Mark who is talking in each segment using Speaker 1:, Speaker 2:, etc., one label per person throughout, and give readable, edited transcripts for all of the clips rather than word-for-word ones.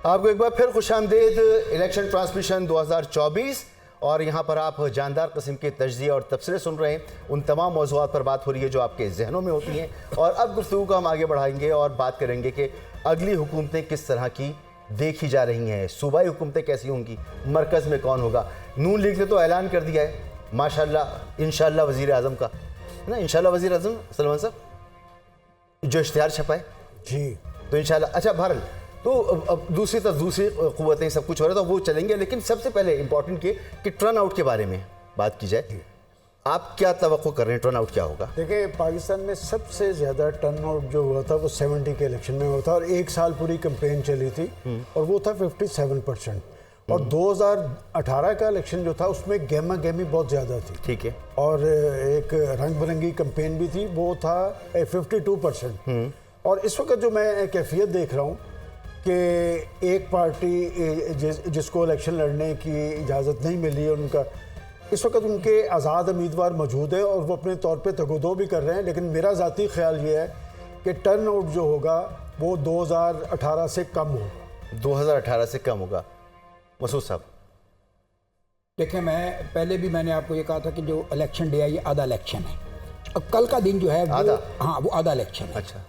Speaker 1: आपको एक बार फिर खुशामदीद इलेक्शन ट्रांसमिशन 2024 और यहाँ पर आप जानदार किस्म के तजज़िये और तबसरे सुन रहे हैं। उन तमाम मौज़ूआत पर बात हो रही है जो आपके ज़हनों में होती हैं, और अब गुफ्तगू को हम आगे बढ़ाएंगे और बात करेंगे कि अगली हुकूमतें किस तरह की देखी जा रही हैं, सूबाई हुकूमतें कैसी होंगी, मरकज़ में कौन होगा। नून लीग ने तो ऐलान कर दिया है माशाअल्लाह इंशाअल्लाह वज़ीर आज़म का, है ना, इंशाअल्लाह वज़ीर आज़म सलमान साहब जो इश्तिहार छपा है
Speaker 2: जी,
Speaker 1: तो इंशाअल्लाह। अच्छा बहरहाल, तो अब दूसरी तरफ दूसरी क़ुव्वतें सब कुछ हो रहा है तो वो चलेंगे, लेकिन सबसे पहले इंपॉर्टेंट ये कि टर्न आउट के बारे में बात की जाए। आप क्या तवक्को कर रहे हैं, टर्न आउट क्या होगा?
Speaker 2: देखिए पाकिस्तान में सबसे ज़्यादा टर्न आउट जो हुआ था वो 70 के इलेक्शन में हुआ था, और एक साल पूरी कैंपेन चली थी और वो था 57%। और 2018 का इलेक्शन जो था उसमें गहमा गहमी बहुत ज़्यादा थी,
Speaker 1: ठीक है,
Speaker 2: और एक रंग बिरंगी कैंपेन भी थी, वो था 52%। और इस वक्त जो मैं कैफियत देख रहा हूँ कि एक पार्टी जिसको इलेक्शन लड़ने की इजाज़त नहीं मिली है, उनका इस वक्त उनके आज़ाद उम्मीदवार मौजूद है और वो अपने तौर पे तगोदो भी कर रहे हैं, लेकिन मेरा ज़ाती ख्याल ये है कि टर्न आउट जो होगा वो 2018 से कम होगा।
Speaker 1: 2018 से कम होगा। मसूद साहब
Speaker 3: देखें, मैं पहले भी मैंने आपको ये कहा था कि जो इलेक्शन डे है ये आधा इलेक्शन है। अब कल का दिन जो है वो
Speaker 1: आधा?
Speaker 3: हाँ, वो आधा इलेक्शन है।
Speaker 1: अच्छा,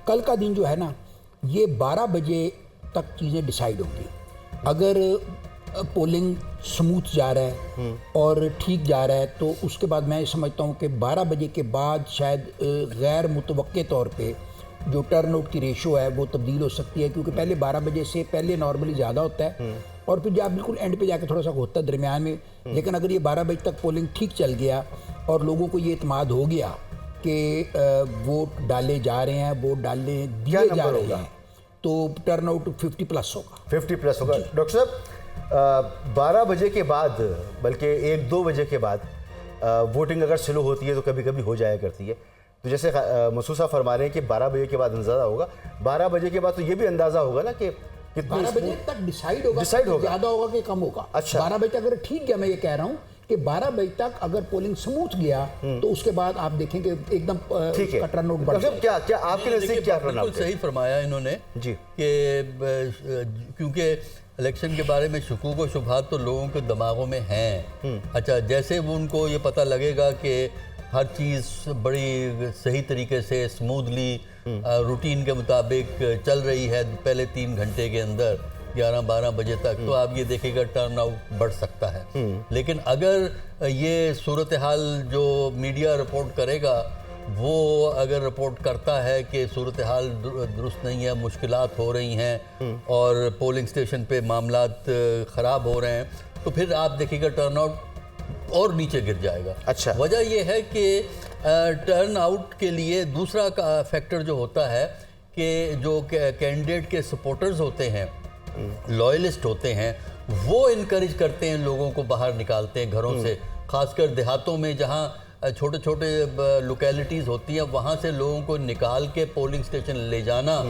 Speaker 3: कल का दिन जो है ना, ये 12 बजे तक चीज़ें डिसाइड होंगी। अगर पोलिंग स्मूथ जा रहा है और ठीक जा रहा है तो उसके बाद मैं समझता हूँ कि 12 बजे के बाद शायद गैर मुतवक्के तौर पे जो टर्न आउट की रेशो है वो तब्दील हो सकती है, क्योंकि पहले 12 बजे से पहले नॉर्मली ज़्यादा होता है और फिर जब बिल्कुल एंड पे जाके थोड़ा सा होता है दरमियान में। लेकिन अगर ये 12 बजे तक पोलिंग ठीक चल गया और लोगों को ये इत्मीनान हो गया कि वोट डाले जा रहे हैं, वोट डालने दिए जा रहे हैं, तो टर्न आउट 50+ होगा।
Speaker 1: 50+ होगा। डॉक्टर साहब 12 बजे के बाद, बल्कि 1-2 बजे के बाद वोटिंग अगर स्लो होती है तो कभी कभी हो जाया करती है, तो जैसे मसूद साहब फरमा रहे हैं कि 12 बजे के बाद अंदाज़ा होगा, 12 बजे के बाद तो ये भी अंदाज़ा होगा ना कि
Speaker 3: 12 बजे तक डिसाइड होगा, ज़्यादा होगा कि कम होगा।
Speaker 1: अच्छा,
Speaker 3: 12 बजे तक अगर ठीक गया, मैं ये कह रहा हूँ कि 12 बजे तक अगर पोलिंग स्मूथ गया तो उसके बाद आप देखेंगे एकदम टर्न आउट बढ़
Speaker 1: जाएगा। क्या आपके नज़दीक क्या टर्न आउट?
Speaker 4: सही फरमाया इन्होंने जी कि क्योंकि इलेक्शन के बारे में शकूक व शुबहात तो लोगों के दिमागों में हैं। अच्छा, जैसे वो उनको ये पता लगेगा कि हर चीज़ बड़ी सही तरीके से स्मूथली रूटीन के मुताबिक चल रही है पहले 3 घंटे के अंदर 11-12 बजे तक, तो आप ये देखेगा टर्न आउट बढ़ सकता है। लेकिन अगर ये सूरत हाल जो मीडिया रिपोर्ट करेगा वो अगर रिपोर्ट करता है कि सूरत हाल दुरुस्त नहीं है, मुश्किलात हो रही हैं और पोलिंग स्टेशन पे मामलात ख़राब हो रहे हैं, तो फिर आप देखिएगा टर्न आउट और नीचे गिर जाएगा।
Speaker 1: अच्छा,
Speaker 4: वजह यह है कि टर्न आउट के लिए दूसरा का फैक्टर जो होता है कि जो कैंडिडेट के सपोर्टर्स होते हैं, लॉयलिस्ट होते हैं, वो इनकरेज करते हैं, लोगों को बाहर निकालते हैं घरों से, खासकर देहातों में जहाँ छोटे छोटे लोकेलिटीज़ होती हैं, वहाँ से लोगों को निकाल के पोलिंग स्टेशन ले जाना।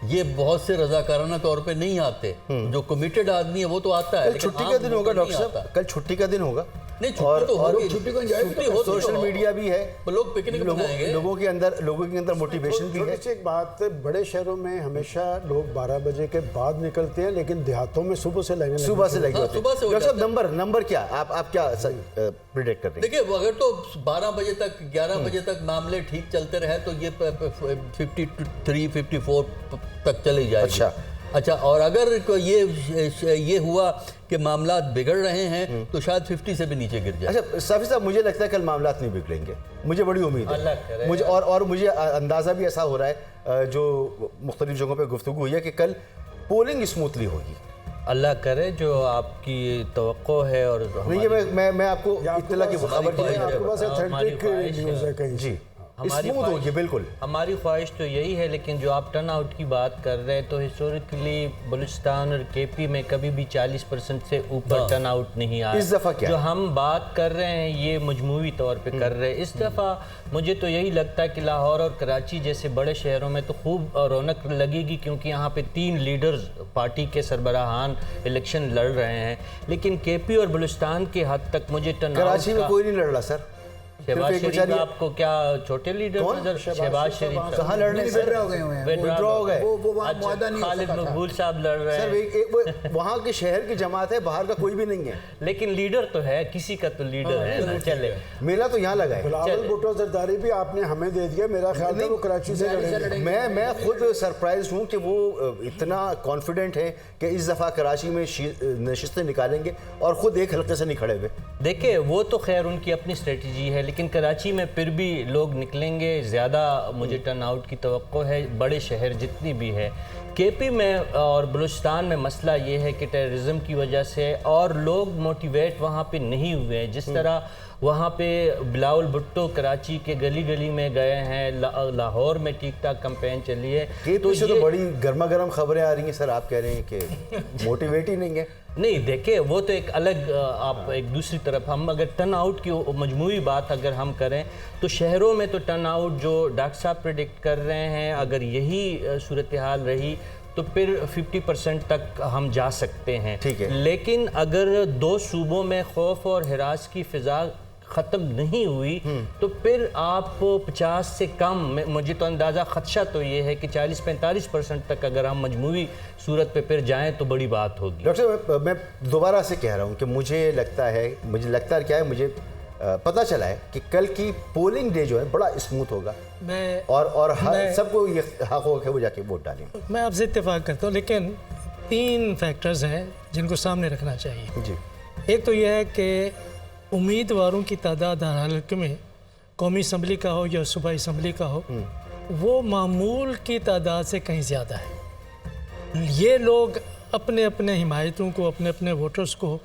Speaker 4: ये बहुत से रजाकाराना तौर पे नहीं आते, जो कमिटेड आदमी है वो तो आता है।
Speaker 1: छुट्टी का दिन होगा डॉक्टर साहब, कल छुट्टी का दिन होगा।
Speaker 4: नहीं, छुट्टी तो होगी,
Speaker 3: छुट्टी को एंजॉय
Speaker 4: हो,
Speaker 1: सोशल मीडिया भी है,
Speaker 4: लोग पिकनिक मनाएंगे,
Speaker 1: लोगों के अंदर मोटिवेशन भी है।
Speaker 2: एक बात, बड़े शहरों में हमेशा लोग 12 बजे के बाद निकलते हैं, लेकिन देहातों में सुबह से लगे
Speaker 1: होती है। डॉक्टर साहब नंबर क्या आप क्या प्रेडिक्ट कर रहे हैं?
Speaker 4: देखिए, अगर तो 12 बजे तक 11 बजे तक मामले ठीक चलते रहे तो ये 53-54 तक चले जाएगा। अच्छा, और अगर ये हुआ कि मामलात बिगड़ रहे हैं तो शायद 50 से भी नीचे गिर जाए।
Speaker 1: अच्छा साफी साहब, मुझे लगता है कल मामलात नहीं बिगड़ेंगे, मुझे बड़ी उम्मीद है। मुझे और मुझे अंदाज़ा भी ऐसा हो रहा है, जो मुख्तलिफ जगहों पे गुफ्तगू हुई है कि कल पोलिंग स्मूथली होगी।
Speaker 5: अल्लाह करे जो आपकी तवक्को है। और
Speaker 1: नहीं, मैं आपको इत्तला की
Speaker 2: खबर
Speaker 1: जी होगी, बिल्कुल
Speaker 5: हमारी ख्वाहिश तो यही है। लेकिन जो आप टर्न आउट की बात कर रहे हैं तो हिस्टोरिकली बलूचिस्तान और केपी में कभी भी 40% से ऊपर टर्न आउट नहीं आया।
Speaker 1: इस दफ़ा क्या
Speaker 5: जो हम बात कर रहे हैं ये मजमूई तौर पे कर रहे हैं। इस दफ़ा मुझे तो यही लगता है कि लाहौर और कराची जैसे बड़े शहरों में तो खूब रौनक लगेगी, क्योंकि यहाँ पे 3 लीडर्स पार्टी के सरबराहान इलेक्शन लड़ रहे हैं। लेकिन केपी और बलूचिस्तान के हद तक मुझे टर्न आउट,
Speaker 1: कराची में कोई नहीं लड़ रहा सर,
Speaker 5: शहबाज
Speaker 1: एक
Speaker 5: शरीफ
Speaker 1: बेचारी-
Speaker 5: आपको क्या छोटे लीडर
Speaker 1: कौन?
Speaker 5: नजर? शहबाज शरीफ
Speaker 1: कहाँ लड़ रहे हैं सर?
Speaker 3: विड्रॉ गए हुए हैं।
Speaker 1: विड्रॉ हो गए।
Speaker 3: वो वहाँ
Speaker 5: अच्छा,
Speaker 3: मुआहदा नहीं हो
Speaker 5: खालिद
Speaker 3: सका था।
Speaker 5: मकबूल साहब लड़ रहे
Speaker 1: सर
Speaker 5: हैं,
Speaker 1: वहाँ के शहर की जमात है, बाहर का कोई भी नहीं है।
Speaker 5: लेकिन लीडर तो है, किसी का तो लीडर है ना। चले
Speaker 1: मेला तो यहाँ लगा है।
Speaker 2: बिलावल भुट्टो जरदारी भी आपने हमें दे दिया, मेरा ख्याल था वो कराची से लड़ेंगे।
Speaker 1: मैं खुद सरप्राइज हूँ कि वो इतना कॉन्फिडेंट है कि इस दफ़ा कराची में नशिस्तें निकालेंगे और खुद एक हल्के से नहीं खड़े हुए।
Speaker 5: देखिए वो तो खैर उनकी अपनी स्ट्रेटजी है, लेकिन कराची में फिर भी लोग निकलेंगे, ज़्यादा मुझे टर्न आउट की तवक्को है। बड़े शहर जितनी भी है, केपी में और बलूचिस्तान में मसला ये है कि टेररिज्म की वजह से और लोग मोटिवेट वहाँ पे नहीं हुए हैं। जिस तरह वहाँ पे बिलावल भुट्टो कराची के गली गली में गए हैं, लाहौर में ठीक ठाक कैंपेन चली है।
Speaker 1: केपी से तो बड़ी गर्मा गर्म खबरें आ रही हैं सर, आप कह रहे हैं कि मोटिवेट ही नहीं है।
Speaker 5: नहीं देखिए वो तो एक अलग आप एक दूसरी तरफ, हम अगर टर्न आउट की मजमूई बात अगर हम करें तो शहरों में तो टर्न आउट जो डॉक्टर साहब प्रेडिक्ट कर रहे हैं, अगर यही सूरत हाल रही तो फिर 50% तक हम जा सकते हैं।
Speaker 1: ठीक है।
Speaker 5: लेकिन अगर दो सूबों में खौफ और हिरास की फ़िज़ा ख़त्म नहीं हुई तो फिर आप 50 से कम, मुझे तो अंदाज़ा ख़दशा तो ये है कि 40-45% तक अगर हम मजमूई सूरत पे फिर जाएं तो बड़ी बात होगी।
Speaker 1: डॉक्टर साहब मैं दोबारा से कह रहा हूँ कि मुझे लगता है क्या है, मुझे पता चला है कि कल की पोलिंग डे जो है बड़ा स्मूथ होगा और सबको ये हक हो कि वो जाके वोट डालें।
Speaker 6: मैं आपसे इत्तेफाक करता हूँ, लेकिन 3 फैक्टर्स हैं जिनको सामने रखना चाहिए।
Speaker 1: जी।
Speaker 6: एक तो यह है कि उम्मीदवारों की तादाद हर हल्के में, कौमी असम्बली का हो या सूबाई असम्बली का हो, वो मामूल की तादाद से कहीं ज़्यादा है। ये लोग अपने अपने हिमायतों को, अपने अपने वोटर्स को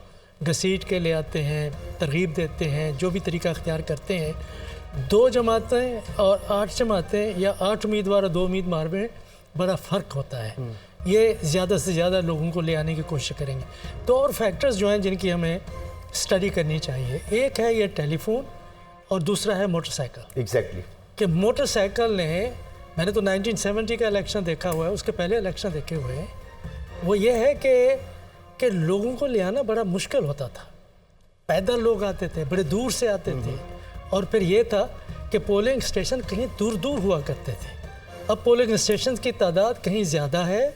Speaker 6: घसीट के ले आते हैं, तरगीब देते हैं, जो भी तरीका अख्तियार करते हैं। 2 जमातें और 8 जमातें या 8 उम्मीदवार और 2 उम्मीदवार में बड़ा फ़र्क होता है। ये ज़्यादा से ज़्यादा लोगों को ले आने की कोशिश करेंगे। तो और फैक्टर्स जो हैं जिनकी हमें स्टडी करनी चाहिए, एक है ये टेलीफोन और दूसरा है मोटरसाइकिल।
Speaker 1: एग्जैक्टली।
Speaker 6: कि मोटरसाइकिल ने, मैंने तो 1970 का इलेक्शन देखा हुआ है, उसके पहले इलेक्शन देखे हुए हैं, वो ये है कि लोगों को ले आना बड़ा मुश्किल होता था। पैदल लोग आते थे, बड़े दूर से आते थे, और फिर ये था कि पोलिंग स्टेशन कहीं दूर दूर हुआ करते थे। अब पोलिंग स्टेशन की तादाद कहीं ज़्यादा है,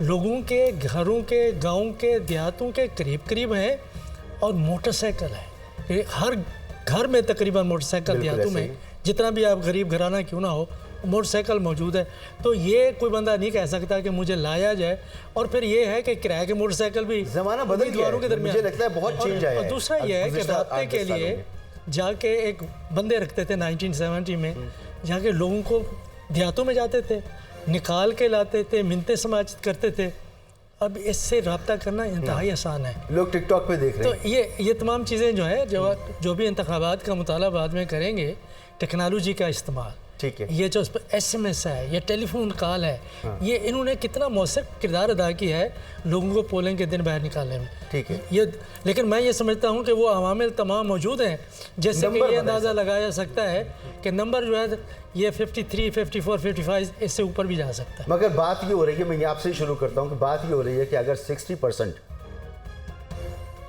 Speaker 6: लोगों के घरों के, गाँव के, देहातों के करीब करीब हैं, और मोटरसाइकिल है हर घर में तकरीबन मोटरसाइकिल देहातों में, जितना भी आप गरीब घराना क्यों ना हो, मोटरसाइकिल मौजूद है। तो ये कोई बंदा नहीं कह सकता कि मुझे लाया जाए। और फिर ये है कि किराए के मोटरसाइकिल भी
Speaker 1: ज़माना बदल गया है,
Speaker 6: के दरमियान,
Speaker 1: मुझे लगता है बहुत चेंज आया है।
Speaker 6: और दूसरा ये है कि रास्ते के लिए जाके एक बंदे रखते थे 1970 में, जाके लोगों को देहातों में जाते थे, निकाल के लाते थे, मिन्नतें समाजित करते थे। अब इससे रब्ता करना इंतहाई आसान है।
Speaker 1: लोग टिकटॉक पे देख रहे हैं।
Speaker 6: तो ये तमाम चीज़ें जो है, जो भी इंतखाबात का मुताला बाद में करेंगे, टेक्नोलॉजी का इस्तेमाल,
Speaker 1: ठीक है,
Speaker 6: ये जो SMS है, ये टेलीफोन कॉल है, ये इन्होंने कितना मौसर किरदार अदा किया है लोगों को पोलिंग के दिन बाहर निकालने में।
Speaker 1: ठीक है।
Speaker 6: ये, लेकिन मैं ये समझता हूँ कि वो अवामिल तमाम मौजूद हैं, जैसे कि ये अंदाज़ा लगाया जा सकता है कि नंबर जो है ये 53, 54, 55 इससे ऊपर भी जा सकता है।
Speaker 1: मगर बात ये हो रही है, मैं आपसे ही शुरू करता हूँ कि बात ये हो रही है कि अगर 60%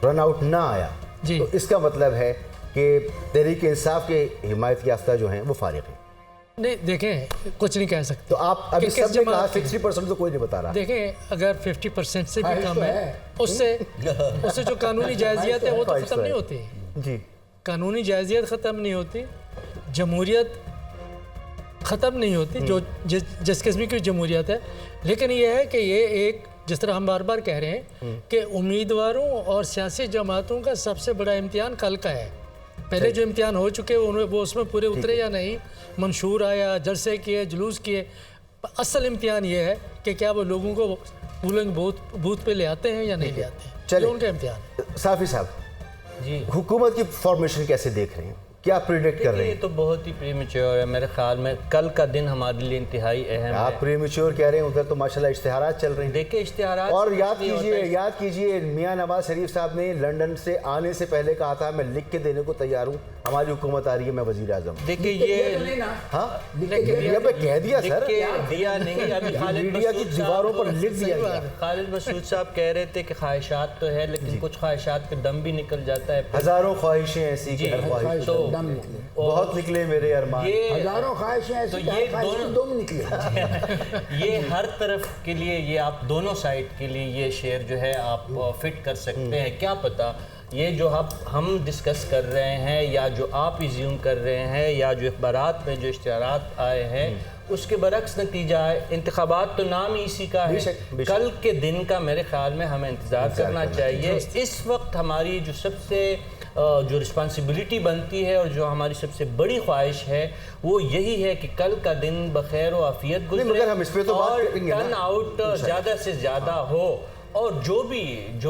Speaker 1: रन आउट ना आया
Speaker 6: जी,
Speaker 1: तो इसका मतलब है कि तहरीक इंसाफ के हिमायत याफ्ता जो हैं वो फारिग हैं।
Speaker 6: नहीं देखें, कुछ नहीं कह सकते।
Speaker 1: तो आप अभी
Speaker 6: किस
Speaker 1: सबने कहा
Speaker 6: जमात
Speaker 1: 60% तो कोई नहीं बता रहा।
Speaker 6: देखें, अगर 50% से भी कम है, उससे जो कानूनी जायजियत है वो तो ख़त्म नहीं होती।
Speaker 1: जी,
Speaker 6: कानूनी जायजियत ख़त्म नहीं होती, जमहूरियत ख़त्म नहीं होती, जो जिस किस्म की जमहूरियत है। लेकिन ये है कि ये एक, जिस तरह हम बार बार कह रहे हैं कि उम्मीदवारों और सियासी जमातों का सबसे बड़ा इम्तिहान कल का है। पहले जो इम्तिहान हो चुके वो उसमें पूरे उतरे या नहीं, मंशूर आया, जलसे किए, जुलूस किए। असल इम्तिहान ये है कि क्या वो लोगों को पोलिंग बूथ पे ले आते हैं या नहीं ले आते हैं।
Speaker 1: चलिए,
Speaker 6: उनका इम्तिहान है।
Speaker 1: साफी साहब
Speaker 5: जी,
Speaker 1: हुकूमत की फॉर्मेशन कैसे देख रहे हैं, क्या प्रिडिक्ट कर रहे
Speaker 5: ये
Speaker 1: हैं?
Speaker 5: तो बहुत ही प्रीमेच्योर है मेरे ख्याल में। कल का दिन हमारे लिए इंतहाई अहम
Speaker 1: आप
Speaker 5: है।
Speaker 1: प्रीमेच्योर कह रहे हैं, उधर तो माशाल्लाह इश्तिहारात चल रहे हैं।
Speaker 5: देखिए इश्तिहारात,
Speaker 1: और याद कीजिए मियां नवाज शरीफ साहब ने लंदन से आने से पहले कहा था मैं लिख के देने को तैयार हूँ, हमारी हुकूमत आ रही है, मैं वजीर आजम।
Speaker 5: देखिए ये
Speaker 1: हाँ, मीडिया पे कह दिया सर,
Speaker 5: दिया नहीं, अभी खालिद
Speaker 1: मीडिया की दीवारों पर लिख दिया गया।
Speaker 5: खालिद मसूद साहब कह रहे थे कि ख्वाहिशात तो है, लेकिन कुछ ख्वाहिशात पे दम भी निकल जाता है।
Speaker 1: हजारों ख्वाहिशें ऐसी कि हर ख्वाहिश
Speaker 5: तो
Speaker 3: दम निकले।
Speaker 1: बहुत निकले मेरे अरमान।
Speaker 5: ये
Speaker 3: हजारों ख्वाहिशें
Speaker 5: तो
Speaker 3: ऐसी
Speaker 5: ये
Speaker 3: ख्वाहिश
Speaker 5: दोनों-
Speaker 3: दम निकले।
Speaker 5: ये हर तरफ के लिए, ये आप दोनों साइड के लिए ये शेयर जो है आप फिट कर सकते हैं। क्या पता ये जो हम डिस्कस कर रहे हैं या जो आप इज्यूम कर रहे हैं या जो अखबारात में जो इश्तिहारात आए हैं उसके बरक्स नतीजा है। इंतखाबात तो नाम ही इसी का है।
Speaker 1: बेशक।
Speaker 5: कल के दिन का मेरे ख्याल में हमें इंतज़ार करना चाहिए। इस वक्त हमारी जो सबसे जो रिस्पॉन्सिबिलिटी बनती है और जो हमारी सबसे बड़ी ख्वाहिश है वो यही है कि कल का दिन बखैर व आफियत गुजरे
Speaker 1: मगर हम इस पे तो बात
Speaker 5: और
Speaker 1: करेंगे ना।
Speaker 5: टर्न आउट ज़्यादा से ज़्यादा हो और जो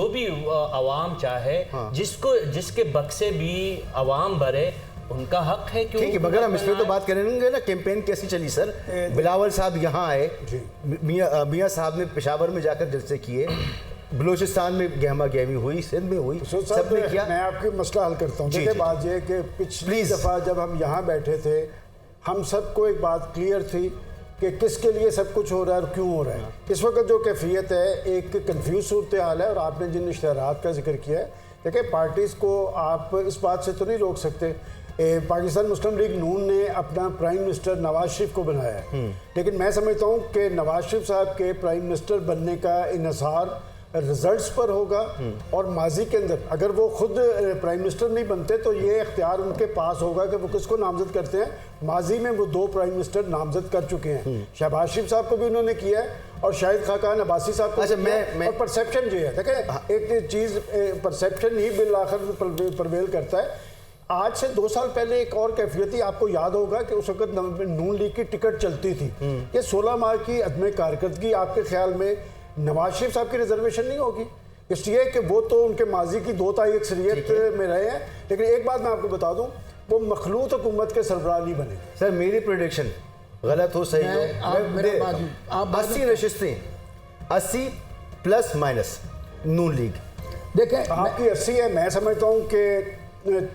Speaker 5: भी आवाम चाहे जिसके बक्से भी आवाम भरे उनका हक है कि
Speaker 1: ठीक है, मगर हम इस पे तो बात करेंगे ना। कैंपेन कैसी चली सर? बिलावल साहब यहाँ आए, मियाँ साहब ने पेशावर में जाकर जलसे किए, बलूचिस्तान में गहमा गहमी हुई, सिंध में हुई, सबने किया।
Speaker 2: मैं आपकी मसला हल करता हूँ।
Speaker 1: जी,
Speaker 2: देखिए
Speaker 1: जी,
Speaker 2: बात ये कि पिछली
Speaker 1: प्लीज़।
Speaker 2: दफ़ा जब हम यहाँ बैठे थे हम सबको एक बात क्लियर थी कि किसके लिए सब कुछ हो रहा है और क्यों हो रहा है। इस वक्त जो कैफियत है एक कन्फ्यूज सूरत हाल है और आपने जिन इश्तिहारात का जिक्र किया है, देखिए पार्टीज़ को आप इस बात से तो नहीं रोक सकते। पाकिस्तान मुस्लिम लीग नून ने अपना प्राइम मिनिस्टर नवाज शरीफ को बनाया है, लेकिन मैं समझता हूँ कि नवाज शरीफ साहब के प्राइम मिनिस्टर बनने का इन्हिसार रिजल्ट्स पर होगा और माजी के अंदर अगर वो खुद प्राइम मिनिस्टर नहीं बनते तो ये इख्तियार उनके पास होगा कि वो किसको नामजद करते हैं। माजी में वो 2 प्राइम मिनिस्टर नामजद कर चुके हैं, शहबाज शरीफ साहब को भी उन्होंने किया है और शाहिद खाकान अब्बासी साहब को।
Speaker 1: अच्छा,
Speaker 2: भी किया है। और परसेप्शन जो है देखें एक चीज़ परसेप्शन ही बिल आखिर परवेल करता है। आज से 2 साल पहले एक और कैफियत थी, आपको याद होगा कि उस वक्त नून लीग की टिकट चलती थी। ये 16 माह की अदम कारकर्दगी आपके ख्याल में नवाज शरीफ साहब की रिजर्वेशन नहीं होगी? इसलिए कि वो तो उनके माजी की 2 ताई अक्सरियत में रहे हैं, लेकिन एक बात मैं आपको बता दूं, वो मखलूत हुकूमत के सरबराह नहीं बने।
Speaker 1: सर मेरी प्रेडिक्शन गलत हो सही हो, 80 नशिस्तें, 80 प्लस माइनस नून लीग।
Speaker 2: देखें आपकी 80 है, मैं समझता हूँ कि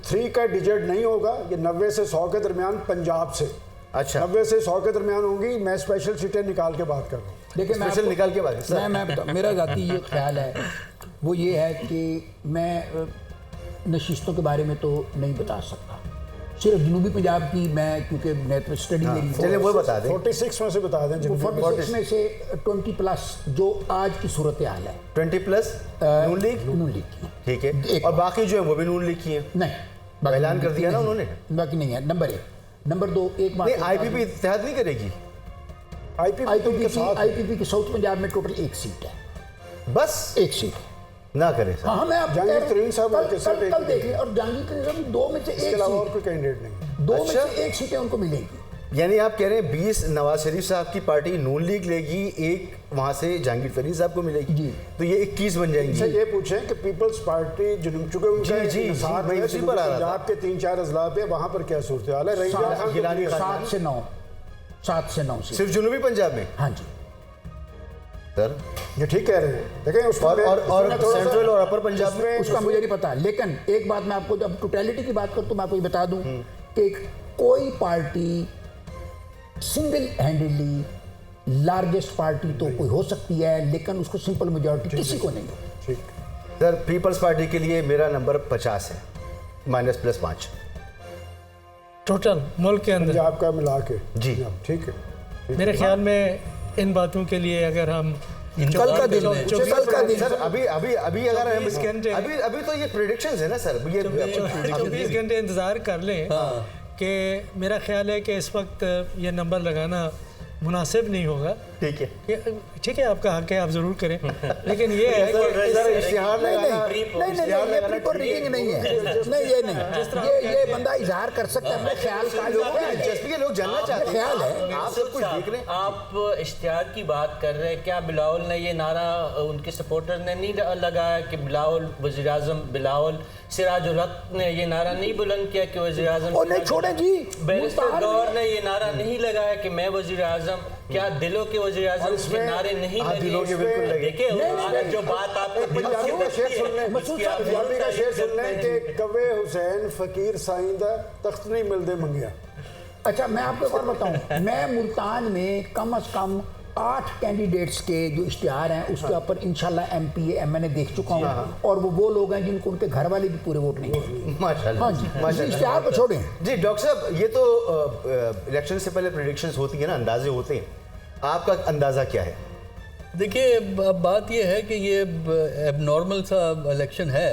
Speaker 2: 3 का डिजिट नहीं होगा, ये 90 से 100 के दरमियान पंजाब से।
Speaker 1: अच्छा,
Speaker 2: 90 से 100 के दरमियान होंगी। मैं स्पेशल सीटें निकाल के बात कर रहा हूँ।
Speaker 3: देखिए
Speaker 1: स्पेशल निकाल के बात
Speaker 3: मैं बताऊँ, मेरा ज़ाती ये ख्याल है वो ये है कि मैं नशिस्तों के बारे में तो नहीं बता सकता। सिर्फ जनूबी पंजाब की मैं क्योंकि मैं स्टडी मेरी
Speaker 1: चलिए वो बता दें।
Speaker 2: 46 में से बता दें।
Speaker 3: 46 में से 20 प्लस जो आज की सूरत हाल है
Speaker 1: 20 प्लस नून लीग
Speaker 3: की।
Speaker 1: ठीक है, और बाकी जो है वो भी नून लीग की है।
Speaker 3: नहीं,
Speaker 1: ऐलान कर दिया ना उन्होंने।
Speaker 3: बाकी नहीं है। नंबर 1। नंबर 2 एक बात,
Speaker 1: आईपीपी इत्तेहाद नहीं करेगी।
Speaker 3: आईपीपी की साउथ पंजाब में टोटल 1 सीट है,
Speaker 1: बस
Speaker 3: 1 सीट
Speaker 1: ना करे सर।
Speaker 3: हाँ, मैं
Speaker 2: जहांगीर तरीन साहब
Speaker 3: कल देख लें और जहांगीर तरीन साहब 2 में से 1
Speaker 2: इसके अलावा और
Speaker 3: सीट,
Speaker 2: कोई कैंडिडेट नहीं।
Speaker 3: 2 में
Speaker 1: अच्छा।
Speaker 3: से 1 सीटें उनको मिलेंगी।
Speaker 1: यानी आप कह रहे हैं 20 नवाज शरीफ साहब की पार्टी नून लीग लेगी, 1 वहां से जहांगीर तरीन साहब को मिलेगी
Speaker 3: जी।
Speaker 1: तो ये 21 बन जाएंगी।
Speaker 2: ये पूछें कि पीपल्स पार्टी जुनून चुके उनका
Speaker 1: जी, जी,
Speaker 2: इंसार
Speaker 1: मैं
Speaker 2: है,
Speaker 1: इसी पर आ रहा था।
Speaker 2: पंजाब के 3-4 अजला पे वहाँ पर क्या सूरत हाल है?
Speaker 1: गिलानी खान
Speaker 3: 7 से 9 सीट
Speaker 1: सिर्फ जुनूबी पंजाब में
Speaker 3: हाँ जी।
Speaker 1: सर,
Speaker 2: ये ठीक कह रहे हैं। देखें उसको
Speaker 1: और सेंट्रल और अपर पंजाब में
Speaker 3: उसका मुझे नहीं पता, लेकिन एक बात मैं आपको जब टोटलिटी की बात करता हूँ मैं आपको ये बता दूं कि कोई party single handedly largest party तो कोई हो सकती है, लेकिन उसको सिंपल मेजॉरिटी किसी को नहीं है।
Speaker 2: ठीक।
Speaker 1: सर पीपल्स पार्टी के लिए मेरा नंबर 50 है, -+5
Speaker 6: टोटल मुल्क के अंदर।
Speaker 2: पंजाब का मिला के
Speaker 1: जी।
Speaker 2: ठीक है।
Speaker 6: मेरे ख्याल में इन बातों के लिए अगर हम
Speaker 3: कल का दिन
Speaker 1: सर अभी अगर हम
Speaker 6: 24 घंटे
Speaker 1: अभी तो ये प्रेडिक्शंस है ना सर, ये
Speaker 6: 24 घंटे इंतज़ार कर लें कि मेरा ख्याल है कि इस वक्त ये नंबर लगाना मुनासिब नहीं होगा।
Speaker 1: ठीक है,
Speaker 6: ठीक है, आपका हक है, आप ज़रूर करें, लेकिन ये है कि
Speaker 1: इश्तिहार लगाना
Speaker 3: रिगिंग नहीं है, नहीं ये नहीं, ये बंदा इजहार कर सकता है अपने ख्याल का।
Speaker 1: दिलचस्पी के लोग जानना चाहते हैं,
Speaker 3: ख्याल है
Speaker 1: आप सब कुछ देख रहे हैं।
Speaker 5: आप इश्तिहार की बात कर रहे हैं, क्या बिलावल ने ये नारा उनके सपोर्टर ने नहीं लगाया कि बिलावल वज़ीर आज़म, बिलावल सिराजुल हक ने ये नारा नहीं बुलंद किया कि वज़ीर आज़म
Speaker 3: नहीं छोड़े जी,
Speaker 5: बैरिस्टर गौर ने ये नारा नहीं लगाया कि मैं वज़ीर आज़म, क्या दिलों के वज़ीर आज़म के नारे नहीं
Speaker 1: दिलों के बिल्कुल
Speaker 5: लगे?
Speaker 1: लगे।
Speaker 5: देखिए जो बात आपको
Speaker 2: पंजाबी का शेर सुन लें, पंजाबी का शेर सुन लें कि कवे हुसैन फकीर साइंदा तख्त नहीं मिलते मंगिया।
Speaker 3: अच्छा मैं आपको एक और बताऊं, मैं मुल्तान में कम से कम 8 कैंडिडेट्स के जो इश्तिहार हैं उसके ऊपर इंशाल्लाह MP MNA देख चुका हूँ, और वो लोग हैं जिनको उनके घर वाले भी पूरे वोट नहीं देंगे।
Speaker 1: माशाल्लाह।
Speaker 3: हाँ जी,
Speaker 1: माशाल्लाह।
Speaker 3: इश्तिहार को छोड़ें।
Speaker 1: जी डॉक्टर साहब, ये तो इलेक्शन से पहले प्रेडिक्शंस होती हैं ना, अंदाजे होते हैं, आपका अंदाज़ा क्या है?
Speaker 4: देखिए, अब बात ये है कि ये एबनॉर्मल सा इलेक्शन है,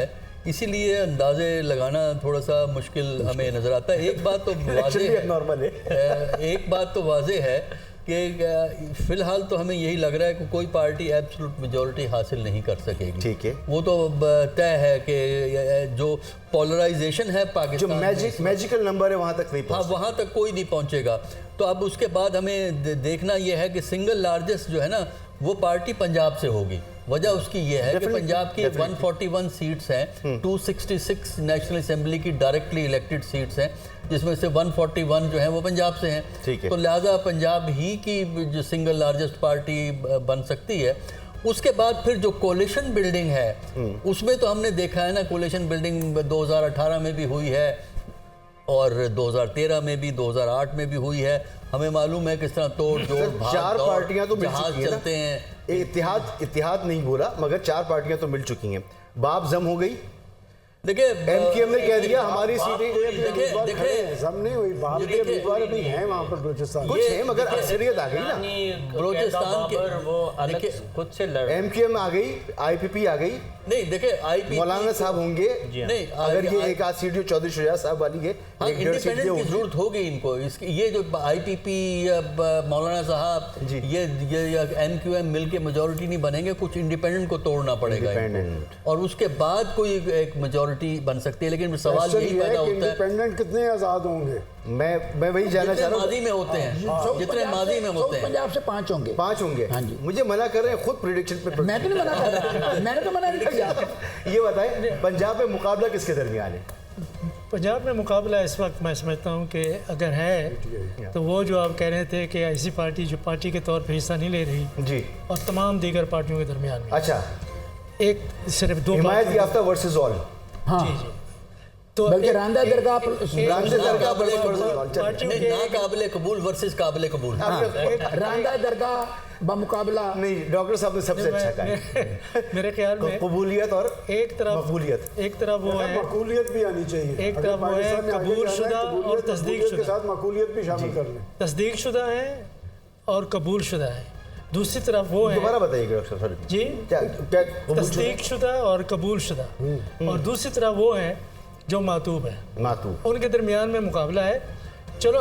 Speaker 4: इसीलिए अंदाजे लगाना थोड़ा सा मुश्किल हमें नज़र आता है। एक बात तो वाज़ेह है,
Speaker 1: नॉर्मल है।
Speaker 4: एक बात तो वाज़ेह है कि फ़िलहाल तो हमें यही लग रहा है कि कोई पार्टी एब्सोल्यूट मेजॉरिटी हासिल नहीं कर सकेगी।
Speaker 1: ठीक है,
Speaker 4: वो तो तय है कि जो पोलराइजेशन है
Speaker 1: जो
Speaker 4: पाकिस्तान में,
Speaker 1: मैजिकल नंबर है वहाँ तक नहीं
Speaker 4: हाँ,
Speaker 1: पहुँचा।
Speaker 4: वहाँ तक कोई नहीं पहुँचेगा। तो अब उसके बाद हमें देखना यह है कि सिंगल लार्जेस्ट जो है ना वो पार्टी पंजाब से होगी। वजह उसकी ये है कि पंजाब की 141 सीट्स हैं, 266 नेशनल असेंबली की डायरेक्टली इलेक्टेड सीट्स हैं, जिसमें से 141 जो हैं वो पंजाब से हैं।
Speaker 1: ठीक है।
Speaker 4: तो लिहाजा पंजाब ही की जो सिंगल लार्जेस्ट पार्टी बन सकती है। उसके बाद फिर जो कोलिशन बिल्डिंग है उसमें तो हमने देखा है ना, कोलिशन बिल्डिंग 2018 में भी हुई है और 2013 में भी, 2008 में भी हुई है। हमें मालूम है किस तरह तोड़ जोड़
Speaker 1: चार पार्टियां तो मिल
Speaker 4: जहाज
Speaker 1: चुकी हैं ना।
Speaker 4: चलते हैं।
Speaker 1: इत्तेहाद नहीं बोला, मगर 4 पार्टियां तो मिल चुकी हैं। बाप जम हो गई,
Speaker 4: देखिए
Speaker 1: MQM ने कह दिया हमारी सीटें
Speaker 4: देखिए
Speaker 2: जम नहीं हुई, बाप के उम्मीदवार भी हैं वहाँ पर बलूचिस्तान।
Speaker 1: कुछ है, मगर अक्सरियत आ गई ना।
Speaker 4: बलूचिस्तान के
Speaker 5: वो अलग खुद से लड़
Speaker 1: MQM आ गई, IPP आ गई,
Speaker 4: नहीं देखिए IPP
Speaker 1: मौलाना साहब होंगे।
Speaker 4: नहीं,
Speaker 1: अगर ये एक आध सीट जो चौधरी शुजा साहब वाली है,
Speaker 4: हाँ,
Speaker 1: एक डेढ़ सीट
Speaker 4: इंडिपेंडेंट की
Speaker 1: होगी।
Speaker 4: जरूरत होगी इनको। इसकी ये जो IPP मौलाना साहब
Speaker 1: जी।
Speaker 4: ये MQM मिल के मेजोरिटी नहीं बनेंगे, कुछ इंडिपेंडेंट को तोड़ना पड़ेगा इनको।
Speaker 1: इंडिपेंडेंट।
Speaker 4: और उसके बाद कोई एक मेजोरिटी बन सकती है। लेकिन सवाल
Speaker 2: क्वेश्चन
Speaker 4: यही
Speaker 2: ये
Speaker 4: पैदा
Speaker 2: है कि
Speaker 4: होता है,
Speaker 2: इंडिपेंडेंट कितने आज़ाद होंगे?
Speaker 1: मैं वही जानना चाह
Speaker 4: जितने
Speaker 1: रहा हूँ।
Speaker 4: माजी में होते हैं, जितने माजी में होते हैं।
Speaker 3: पंजाब से 5 होंगे।
Speaker 1: 5 होंगे।
Speaker 3: हाँ जी।
Speaker 1: मुझे मना कर रहे हैं, खुद प्रेडिक्शन पे
Speaker 3: मैं तो नहीं मना कर रहा, मैंने तो मना नहीं किया।
Speaker 1: ये बताएं, पंजाब में मुकाबला किसके दरमियान है?
Speaker 6: पंजाब में मुकाबला इस वक्त मैं समझता हूँ कि अगर है तो वो जो आप कह रहे थे कि ऐसी पार्टी जो पार्टी के तौर पर हिस्सा नहीं ले रही
Speaker 1: जी,
Speaker 6: और तमाम दीगर पार्टियों के दरमियान में
Speaker 1: अच्छा,
Speaker 6: एक सिर्फ 2
Speaker 1: हिमायत याफ्ता वर्सेस ऑल।
Speaker 3: हाँ,
Speaker 6: जी जी, तो
Speaker 3: बल्कि
Speaker 6: एक-
Speaker 3: रांदा दरगाह
Speaker 1: रांदे दरगाह
Speaker 4: काबिले
Speaker 1: वर्सेस
Speaker 4: कबूल,
Speaker 1: ऑल। चलिए।
Speaker 6: पार्टियों
Speaker 4: नहीं,
Speaker 6: के
Speaker 4: ना काबिले कबूल वर्सेस काबिले कबूल।
Speaker 3: रांदा दरगाह बमुकाबला।
Speaker 1: नहीं, डॉक्टर साहब ने सबसे अच्छा कहा।
Speaker 6: मेरे ख्याल में
Speaker 1: कबूलियत और
Speaker 6: एक तरफ
Speaker 1: मकबूलियत।
Speaker 6: एक तरफ वो है
Speaker 2: मकबूलियत भी आनी चाहिए।
Speaker 6: एक
Speaker 2: अगर
Speaker 6: तरफ वो है
Speaker 2: पाकिस्तान में आगे
Speaker 6: कबूल
Speaker 2: जाना है,
Speaker 6: शुदा
Speaker 2: कबूलियत,
Speaker 6: और तस्दीक
Speaker 2: मकबूलियत के
Speaker 6: शुदा।
Speaker 2: साथ मकबूलियत भी शामिल कर लें।
Speaker 6: तस्दीक शुदा है और कबूल शुदा है। दूसरी तरफ वो है
Speaker 1: दोबारा बताइएगा डॉक्टर साहब, सॉरी।
Speaker 6: जी,
Speaker 1: क्या क्या कबूल
Speaker 6: तस्दीक शुदा और कबूल शुदा, और दूसरी तरफ वो है जो मातूब है।
Speaker 1: मातू।
Speaker 6: उनके दरमियान में मुकाबला है। चलो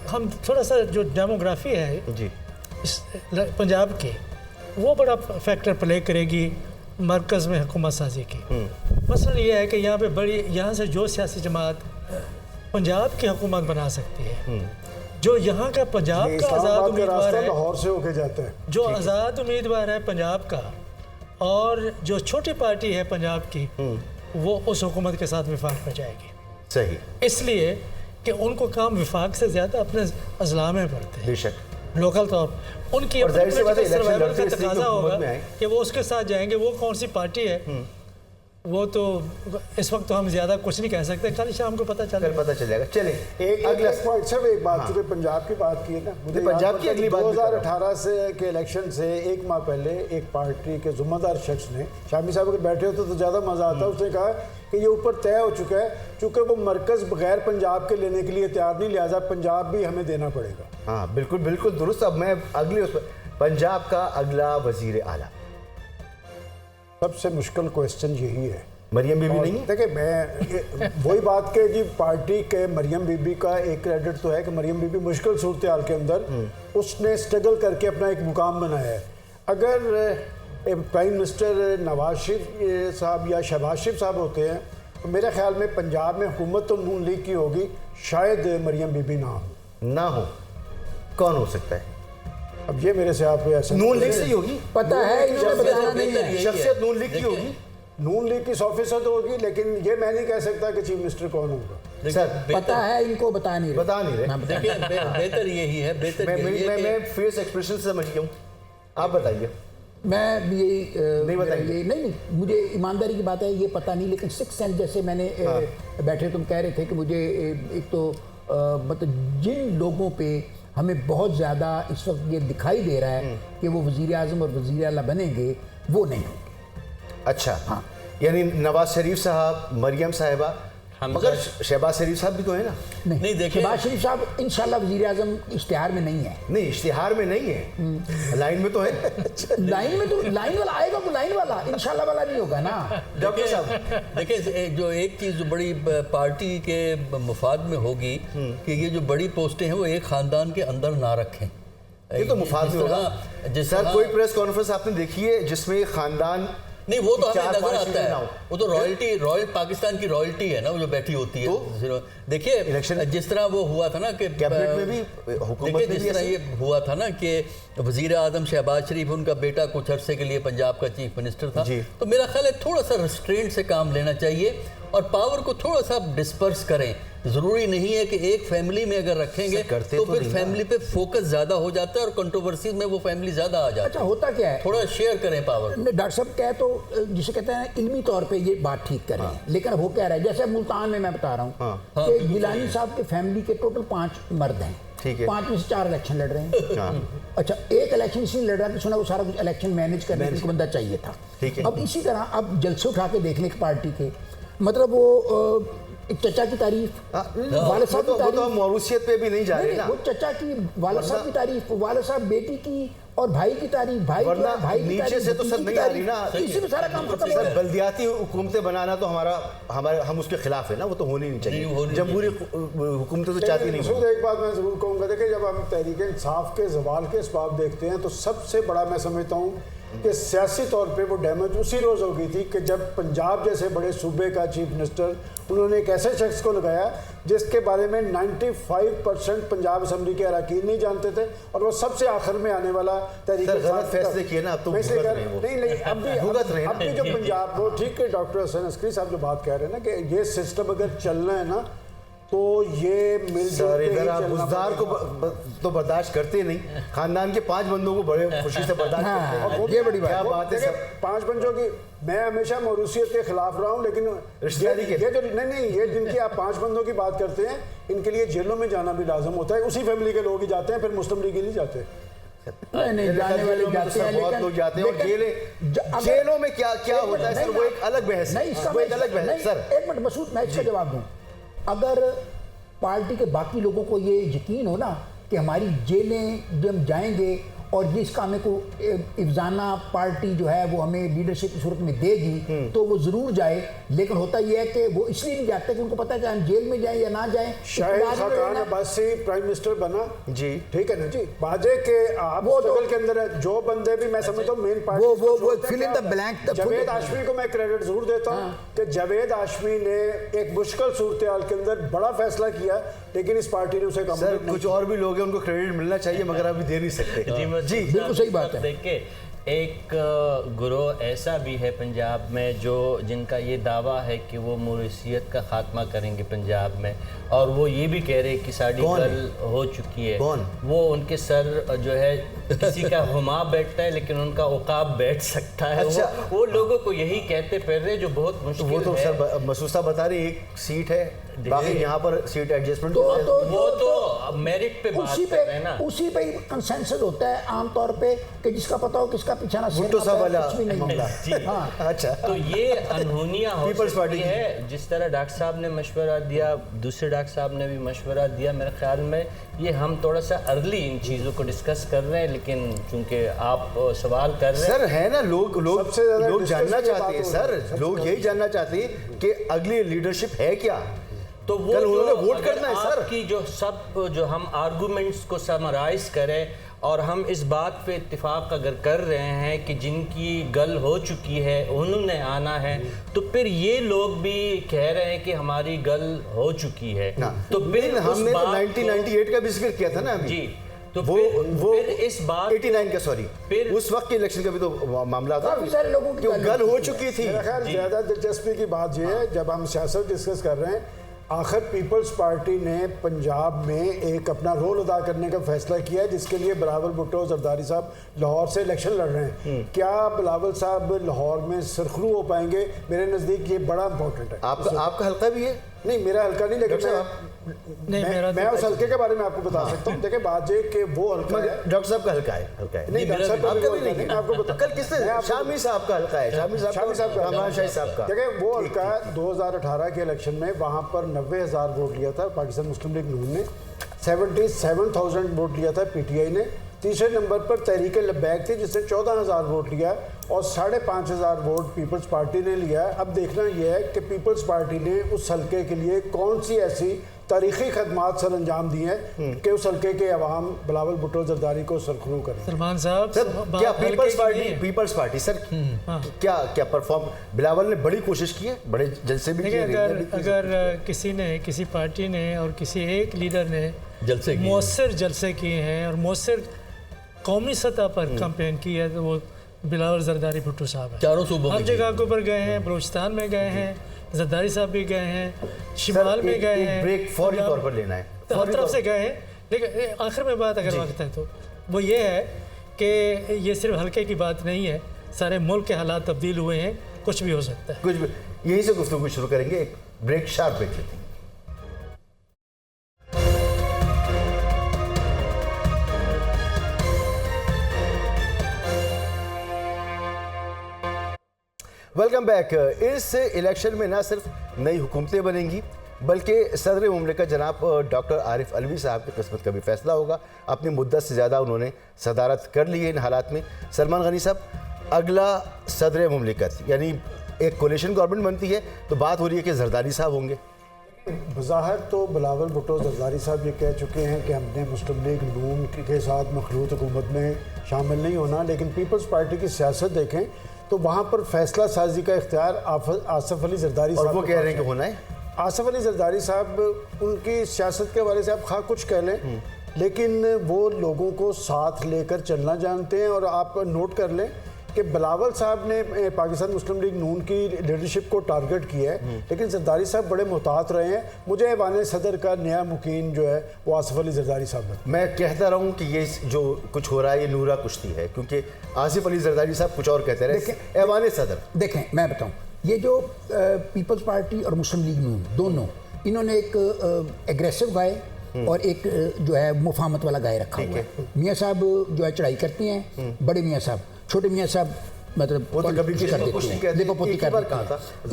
Speaker 6: हम थोड़ा सा जो डेमोग्राफी है
Speaker 1: जी,
Speaker 6: इस पंजाब की, वो बड़ा फैक्टर प्ले करेगी मरकज़ में हुकूमत साजी की। मसलन ये है कि यहाँ पे यहाँ से जो सियासी जमात पंजाब की हुकूमत बना सकती है, जो यहाँ का पंजाब का आज़ाद
Speaker 2: इस्लामाबाद का
Speaker 6: उम्मीदवार
Speaker 2: रास्ता
Speaker 6: है,
Speaker 2: लाहौर से होके जाता है।
Speaker 6: जो आज़ाद उम्मीदवार है पंजाब का, और जो छोटी पार्टी है पंजाब की, वो उस हुकूमत के साथ विफाक में जाएगी।
Speaker 1: सही,
Speaker 6: इसलिए कि उनको काम विफाक से ज़्यादा अपने अजला में पड़ते हैं,
Speaker 1: बेशक।
Speaker 6: लोकल तौर पर। उनकी
Speaker 1: और जाहिर सी बात है, इलेक्शन
Speaker 6: सर्वाइवल
Speaker 1: लड़ते
Speaker 6: का
Speaker 1: इसलिए
Speaker 6: तकाजा
Speaker 1: हुकूमत
Speaker 6: होगा
Speaker 1: में आए।
Speaker 6: कि वो उसके साथ जाएंगे। वो कौन सी पार्टी है वो तो इस वक्त तो हम ज़्यादा कुछ नहीं कह सकते, कल शाम को पता
Speaker 1: कल
Speaker 6: चलेगा।
Speaker 1: पता चल जाएगा। चले
Speaker 2: एक
Speaker 1: अगला
Speaker 2: एक पॉइंट सिर्फ एक बात, चूंकि पंजाब की बात की है ना, मुझे
Speaker 1: पंजाब की अगली बात भी कर रहा हूं।
Speaker 2: 2018 से के इलेक्शन से 1 माह पहले एक पार्टी के जुम्मेदार शख्स ने, शामी साहब अगर बैठे होते तो ज़्यादा मज़ा आता, उसने कहा कि ये ऊपर तय हो चुका है, चूँकि वो मरकज़ बगैर पंजाब के लेने के लिए तैयार नहीं, लिहाजा पंजाब भी हमें देना पड़ेगा।
Speaker 1: हाँ, बिल्कुल बिल्कुल दुरुस्त। अब मैं अगली उस पर, पंजाब का अगला वजीर आला
Speaker 2: सबसे मुश्किल क्वेश्चन यही है।
Speaker 1: मरियम बीबी नहीं?
Speaker 2: देखिए, मैं वही बात के जी, पार्टी के मरियम बीबी का एक क्रेडिट तो है कि मरियम बीबी मुश्किल सूरत हाल के अंदर उसने स्ट्रगल करके अपना एक मुकाम बनाया है। अगर प्राइम मिनिस्टर नवाज शरीफ साहब या शहबाज शरीफ साहब होते हैं तो मेरे ख्याल में पंजाब में हुकूमत तो नून लीग की होगी, शायद मरियम बीबी ना हो। कौन हो सकता है? अब ये मेरे से आप ऐसा
Speaker 1: नून लीग से ही होगी।
Speaker 3: पता है, इन्होंने बताना नहीं है।
Speaker 1: शख्सियत नून लीग की होगी।
Speaker 2: नून लीग की 100% होगी, लेकिन ये मैं नहीं कह सकता कि चीफ मिनिस्टर कौन होगा।
Speaker 1: सर,
Speaker 3: पता है, इनको बता नहीं रहे।
Speaker 1: बता नहीं रहे।
Speaker 3: हाँ, बता
Speaker 4: देखिए बेहतर यही है, बेहतर
Speaker 1: मैं
Speaker 4: यही है
Speaker 1: मैं फेस एक्सप्रेशन से समझ गया हूँ। आप बताइए।
Speaker 3: मैं भी यही
Speaker 1: नहीं बताएंगे?
Speaker 3: नहीं, मुझे ईमानदारी की बात है, ये पता नहीं, लेकिन 6 सेंस जैसे मैंने बैठे तुम कह रहे थे कि मुझे एक तो मतलब जिन लोगों पे ہمیں بہت زیادہ اس وقت یہ دکھائی دے رہا ہے کہ وہ وزیر اعظم اور وزیر اعلیٰ بنیں گے، وہ نہیں ہوں گے۔
Speaker 1: اچھا ہاں، یعنی نواز شریف صاحب، مریم صاحبہ، مگر شہباز شریف صاحب بھی تو ہیں نا؟
Speaker 4: نہیں دیکھیں،
Speaker 3: شہباز شریف صاحب انشاءاللہ وزیر اعظم اشتہار میں نہیں ہے۔
Speaker 1: نہیں اشتہار میں نہیں ہے، لائن میں تو ہے۔
Speaker 3: لائن میں تو لائن والا آئے گا تو لائن والا انشاءاللہ والا نہیں ہوگا نا۔
Speaker 1: ڈاکٹر صاحب
Speaker 4: دیکھیں جو ایک چیز جو بڑی پارٹی کے مفاد میں ہوگی کہ یہ جو بڑی پوسٹیں ہیں وہ ایک خاندان کے اندر نہ رکھیں۔
Speaker 1: یہ تو مفاد میں ہوگا سر، کوئی پریس کانفرنس آپ نے دیکھی ہے جس میں خاندان؟
Speaker 4: نہیں وہ تو ہمیں نظر آتا ہے، وہ تو رائل پاکستان کی رائلٹی ہے نا وہ جو بیٹھی ہوتی ہے۔ دیکھیے جس طرح وہ ہوا تھا نا کہ
Speaker 1: کیبنٹ میں بھی، حکومت میں بھی،
Speaker 4: جس طرح یہ ہوا تھا نا کہ وزیر اعظم شہباز شریف ان کا بیٹا کچھ عرصے کے لیے پنجاب کا چیف منسٹر تھا، تو میرا خیال ہے تھوڑا سا ریسٹرینٹ سے کام لینا چاہیے اور پاور کو تھوڑا سا ڈسپرس کریں۔ ضروری نہیں ہے کہ ایک فیملی میں اگر رکھیں گے تو پھر فیملی پہ فوکس زیادہ ہو جاتا ہے اور کنٹروورسیز میں وہ فیملی زیادہ آ جاتا ہے۔
Speaker 3: اچھا ہوتا کیا ہے،
Speaker 4: تھوڑا شیئر کریں پاور۔
Speaker 3: ڈاکٹر صاحب کہہ تو جسے کہتے ہیں علمی طور پہ یہ بات ٹھیک کریں، لیکن وہ کہہ رہا ہے جیسے ملتان میں بتا رہا ہوں کہ گیلانی صاحب کے فیملی کے ٹوٹل 5 مرد ہیں، 5 میں سے 4 الیکشن لڑ رہے ہیں۔ اچھا ایک الیکشن اس لیے لڑ رہا ہے کہ سنا وہ سارا کچھ الیکشن مینیج کرنے کے بندہ چاہیے تھا۔ اب اسی طرح اب جلسے اٹھا کے دیکھ لیں ایک پارٹی کے، مطلب وہ چچا کی تعریف، والد صاحب کی تعریف،
Speaker 1: موروثیت پہ بھی نہیں جا رہے نا،
Speaker 3: وہ چچا کی، والد صاحب کی تعریف، والد صاحب بیٹی کی اور بھائی کی تعریف، بھائی کی
Speaker 1: نیچے سے تو سر نہیں آ رہی نا،
Speaker 3: اسی میں سارا کام ختم ہو
Speaker 1: سر
Speaker 3: گیا۔
Speaker 1: بلدیاتی حکومتیں بنانا تو ہم اس کے خلاف ہے نا، وہ تو ہونی نہیں چاہیے، جمہوری حکومتیں تو چاہتی نہیں۔
Speaker 2: ایک بات میں ضرور کہوں گا، دیکھیں جب ہم تحریک انصاف کے زوال کے اسباب دیکھتے ہیں تو سب سے بڑا میں سمجھتا ہوں کہ سیاسی طور پہ وہ ڈیمیج اسی روز ہو گئی تھی کہ جب پنجاب جیسے بڑے صوبے کا چیف منسٹر انہوں نے ایک ایسے شخص کو لگایا جس کے بارے میں 95% پنجاب اسمبلی کے اراکین نہیں جانتے تھے، اور وہ سب سے آخر میں آنے والا تحریک
Speaker 1: غلط فیصلے کیے نا، اب تو
Speaker 2: نہیں اب بھی جو پنجاب وہ ٹھیک ہے، ڈاکٹر حسین عسکری صاحب جو بات کہہ رہے ہیں نا کہ یہ سسٹم اگر چلنا ہے نا تو یہ مل جل کے ہی
Speaker 1: بزدار کو تو برداشت کرتے نہیں، خاندان کے 5 بندوں کو بڑے خوشی سے برداشت کرتے ہیں۔
Speaker 3: یہ بڑی
Speaker 1: بات ہے،
Speaker 2: 5 بندوں کی میں ہمیشہ موروثیت کے خلاف رہا ہوں، لیکن یہ جن کی آپ 5 بندوں کی بات کرتے ہیں ان کے لیے جیلوں میں جانا بھی لازم ہوتا ہے، اسی فیملی کے لوگ ہی جاتے ہیں، پھر مسلم لیگ نہیں جاتے۔
Speaker 3: نہیں جانے والے جاتے ہیں،
Speaker 1: بہت لوگ جاتے ہیں، اور جیلوں میں کیا ہوتا ہے سر، وہ ایک الگ بحث ہے، وہ ایک الگ بحث ہے سر۔
Speaker 3: ایک منٹ مسعود، میں اس کا جواب دوں۔ اگر پارٹی کے باقی لوگوں کو یہ یقین ہو نا کہ ہماری جیلیں جب ہم جائیں گے اور جس کام کو افزانہ پارٹی جو ہے وہ ہمیں لیڈرشپ کی صورت میں دے گی تو وہ ضرور جائے، لیکن ہوتا یہ ہے کہ وہ اس لیے نہیں جاتے کہ ان کو پتہ ہے کہ ہم جیل میں جائیں یا نہ جائیں۔
Speaker 2: شاہد خاقان عباسی پرائم منسٹر بنا،
Speaker 1: جی
Speaker 2: ٹھیک ہے نا جی، باجے کے آپ اسٹرگل کے اندر جو بندے بھی میں سمجھتا ہوں مین پارٹی
Speaker 3: وہ فل ان دا بلینک۔
Speaker 2: جاوید ہاشمی کو میں کریڈٹ ضرور دیتا ہوں کہ جاوید ہاشمی نے ایک مشکل صورتحال کے اندر بڑا فیصلہ کیا، لیکن اس پارٹی نے اسے
Speaker 1: سر کچھ اور بھی لوگ ہیں ان کو کریڈٹ ملنا چاہیے مگر ابھی دے نہیں سکتے۔
Speaker 3: جی بالکل صحیح بات ہے۔
Speaker 5: دیکھیں ایک گروہ ایسا بھی ہے پنجاب میں جن کا یہ دعویٰ ہے کہ وہ موروثیت کا خاتمہ کریں گے پنجاب میں، اور وہ یہ بھی کہہ رہے کہ ساڑی گل ہو چکی ہے۔ وہ ان کے سر جو ہے کسی کا ہما بیٹھتا ہے لیکن ان کا عقاب بیٹھ سکتا ہے، وہ لوگوں کو یہی کہتے پھر رہے جو بہت مشکل ہے۔
Speaker 1: وہ تو سر مسعود بتا رہے ایک سیٹ ہے، باقی یہاں پر سیٹ ایڈجسٹمنٹ
Speaker 5: وہ تو میرٹ پہ بات کر رہے ہیں نا،
Speaker 3: اسی پہ کنسنسس ہوتا ہے عام طور پہ کہ جس کا پتہ ہو کس کا پیچھے نہ سر کچھ بھی نہیں۔
Speaker 1: اچھا
Speaker 5: تو یہ انہونیہ ہو سکتی ہے، جس طرح ڈاکٹر صاحب نے مشورہ دیا، دوسرے ڈاکٹر صاحب نے بھی مشورہ دیا، میرے خیال میں یہ ہم تھوڑا سا ارلی ان چیزوں کو ڈسکس کر رہے ہیں، لیکن چونکہ آپ سوال کر رہے ہیں
Speaker 1: سر ہے نا، لوگ جاننا چاہتے ہیں سر، لوگ یہی جاننا چاہتے ہیں کہ اگلی لیڈرشپ ہے کیا،
Speaker 5: تو وہ
Speaker 1: ووٹ کرنا ہے سر۔
Speaker 5: آپ کی جو ہم آرگومنٹس کو سمرائز کریں اور ہم اس بات پہ اتفاق اگر کر رہے ہیں کہ جن کی گل ہو چکی ہے انہوں نے آنا ہے، تو پھر یہ لوگ بھی کہہ رہے ہیں کہ ہماری گل ہو چکی ہے، تو پھر
Speaker 1: ہم نے 1998 کا بھی ذکر کیا تھا نا ابھی،
Speaker 5: جی، تو پھر اس بات
Speaker 1: 89 کا سوری، اس وقت کے الیکشن کا بھی تو معاملہ تھا کہ گل ہو چکی تھی۔
Speaker 2: میرا خیال زیادہ دلچسپی کی بات یہ ہے جب ہم سیاست ڈسکس کر رہے ہیں، آخر پیپلز پارٹی نے پنجاب میں ایک اپنا رول ادا کرنے کا فیصلہ کیا ہے جس کے لیے بلاول بھٹو زرداری صاحب لاہور سے الیکشن لڑ رہے ہیں۔ کیا بلاول صاحب لاہور میں سرخرو ہو پائیں گے؟ میرے نزدیک یہ بڑا امپورٹنٹ ہے۔
Speaker 1: آپ کا حلقہ بھی ہے؟
Speaker 2: नहीं मेरा हल्का नहीं, लेकिन
Speaker 6: नहीं, मेरा
Speaker 2: मैं उस हल्के के बारे में आपको बता सकता हूँ। देखिए बात ये कि वो हल्का है,
Speaker 1: डॉक्टर साहब का हल्का है
Speaker 2: नहीं डॉक्टर साहब
Speaker 1: आपका भी
Speaker 2: नहीं,
Speaker 1: नहीं
Speaker 2: मैं आपको बता
Speaker 1: कल किसने शामी साहब का हल्का है, शामी साहब का, रमजान शाही साहब का।
Speaker 2: देखिए वो हल्का 2018 के इलेक्शन में वहाँ पर 90,000 वोट लिया था पाकिस्तान मुस्लिम लीग नून ने, 77,000 वोट लिया था पीटीआई ने, तीसरे नंबर पर तहरीक लब्बैक थी जिसने 14,000 वोट लिया और 5,500 वोट पीपल्स पार्टी ने लिया। अब देखना यह है कि पीपल्स पार्टी ने उस हल्के के लिए कौन सी ऐसी तारीखी खदमात सर अंजाम दी हैं कि उस हल्के के अवाम बिलावल भुट्टो जरदारी को सरखरू करें।
Speaker 6: सलमान साहब,
Speaker 1: सर क्या
Speaker 6: बात
Speaker 1: पीपल्स पार्टी सर क्या परफॉर्म, बिलावल ने बड़ी कोशिश की है, बड़े जलसे भी किए,
Speaker 6: अगर किसी ने, किसी पार्टी ने और किसी एक लीडर ने मौसर जलसे किए हैं और मौसर कौमी सतह पर कैंपेन की है तो वो बिलावल जरदारी भुट्टो साहब हैं।
Speaker 4: चारों सूबों
Speaker 6: हर जगह के ऊपर गए हैं, बलूचिस्तान में गए हैं, जरदारी साहब भी गए हैं, शिमाल में गए हैं,
Speaker 1: ब्रेक फौरी तौर पर लेना है,
Speaker 6: हर तरफ से गए हैं। लेकिन आखिर में बात अगर वक्त है तो वो ये है कि ये सिर्फ हल्के की बात नहीं है, सारे मुल्क के हालात तब्दील हुए हैं, कुछ भी हो सकता है।
Speaker 1: कुछ भी, यहीं से गुफ्तगू शुरू करेंगे, एक ब्रेक, शार्प ब्रेक लेते हैं। Welcome back. इस इलेक्शन में ना सिर्फ नई हुकूमतें बनेंगी बल्कि सदर मुमलिकत जनाब डॉक्टर आरिफ अलवी साहब की किस्मत का भी फैसला होगा। अपनी मुद्दत से ज़्यादा उन्होंने सदारत कर ली है इन हालात में। सलमान गनी साहब, अगला सदर मुमलिकत यानी एक कोलिशन गवर्नमेंट बनती है तो बात हो रही है कि जरदारी साहब होंगे।
Speaker 2: बज़ाहिर तो बिलावल भुट्टो जरदारी साहब ये कह चुके हैं कि हमने मुस्लिम लीग नून के साथ मखलूत हुकूमत में शामिल नहीं होना, लेकिन पीपल्स पार्टी की सियासत देखें तो वहाँ पर फैसला साजी का इख्तियार आसिफ अली जरदारी साहब,
Speaker 1: और वो कह रहे हैं कि होना है।
Speaker 2: आसिफ अली जरदारी साहब, उनकी सियासत के हवाले से आप खा कुछ कह लें लेकिन वो लोगों को साथ लेकर चलना जानते हैं। और आप नोट कर लें कि बिलावल साहब ने पाकिस्तान मुस्लिम लीग नून की लीडरशिप को टारगेट किया है, लेकिन जरदारी साहब बड़े मुहतात रहे हैं। मुझे ऐवान सदर का नया मुकीन जो है वो आसिफ अली जरदारी साहब है।
Speaker 1: मैं कहता रहा हूँ कि ये जो कुछ हो रहा है ये नूरा कुश्ती है, क्योंकि आसिफ अली जरदारी साहब कुछ और कहते रहे। ऐवान सदर
Speaker 3: देखें, मैं बताऊँ, ये जो पीपल्स पार्टी और मुस्लिम लीग नून दोनों, इन्होंने एक एग्रेसिव गाय और एक जो है मुफाहमत वाला गाय रखा हुआ है। मियाँ साहब जो है चढ़ाई करती हैं, बड़े मियाँ साहब, छोटे मियाँ साहब मतलब
Speaker 1: वो तो कभी कर देते हैं।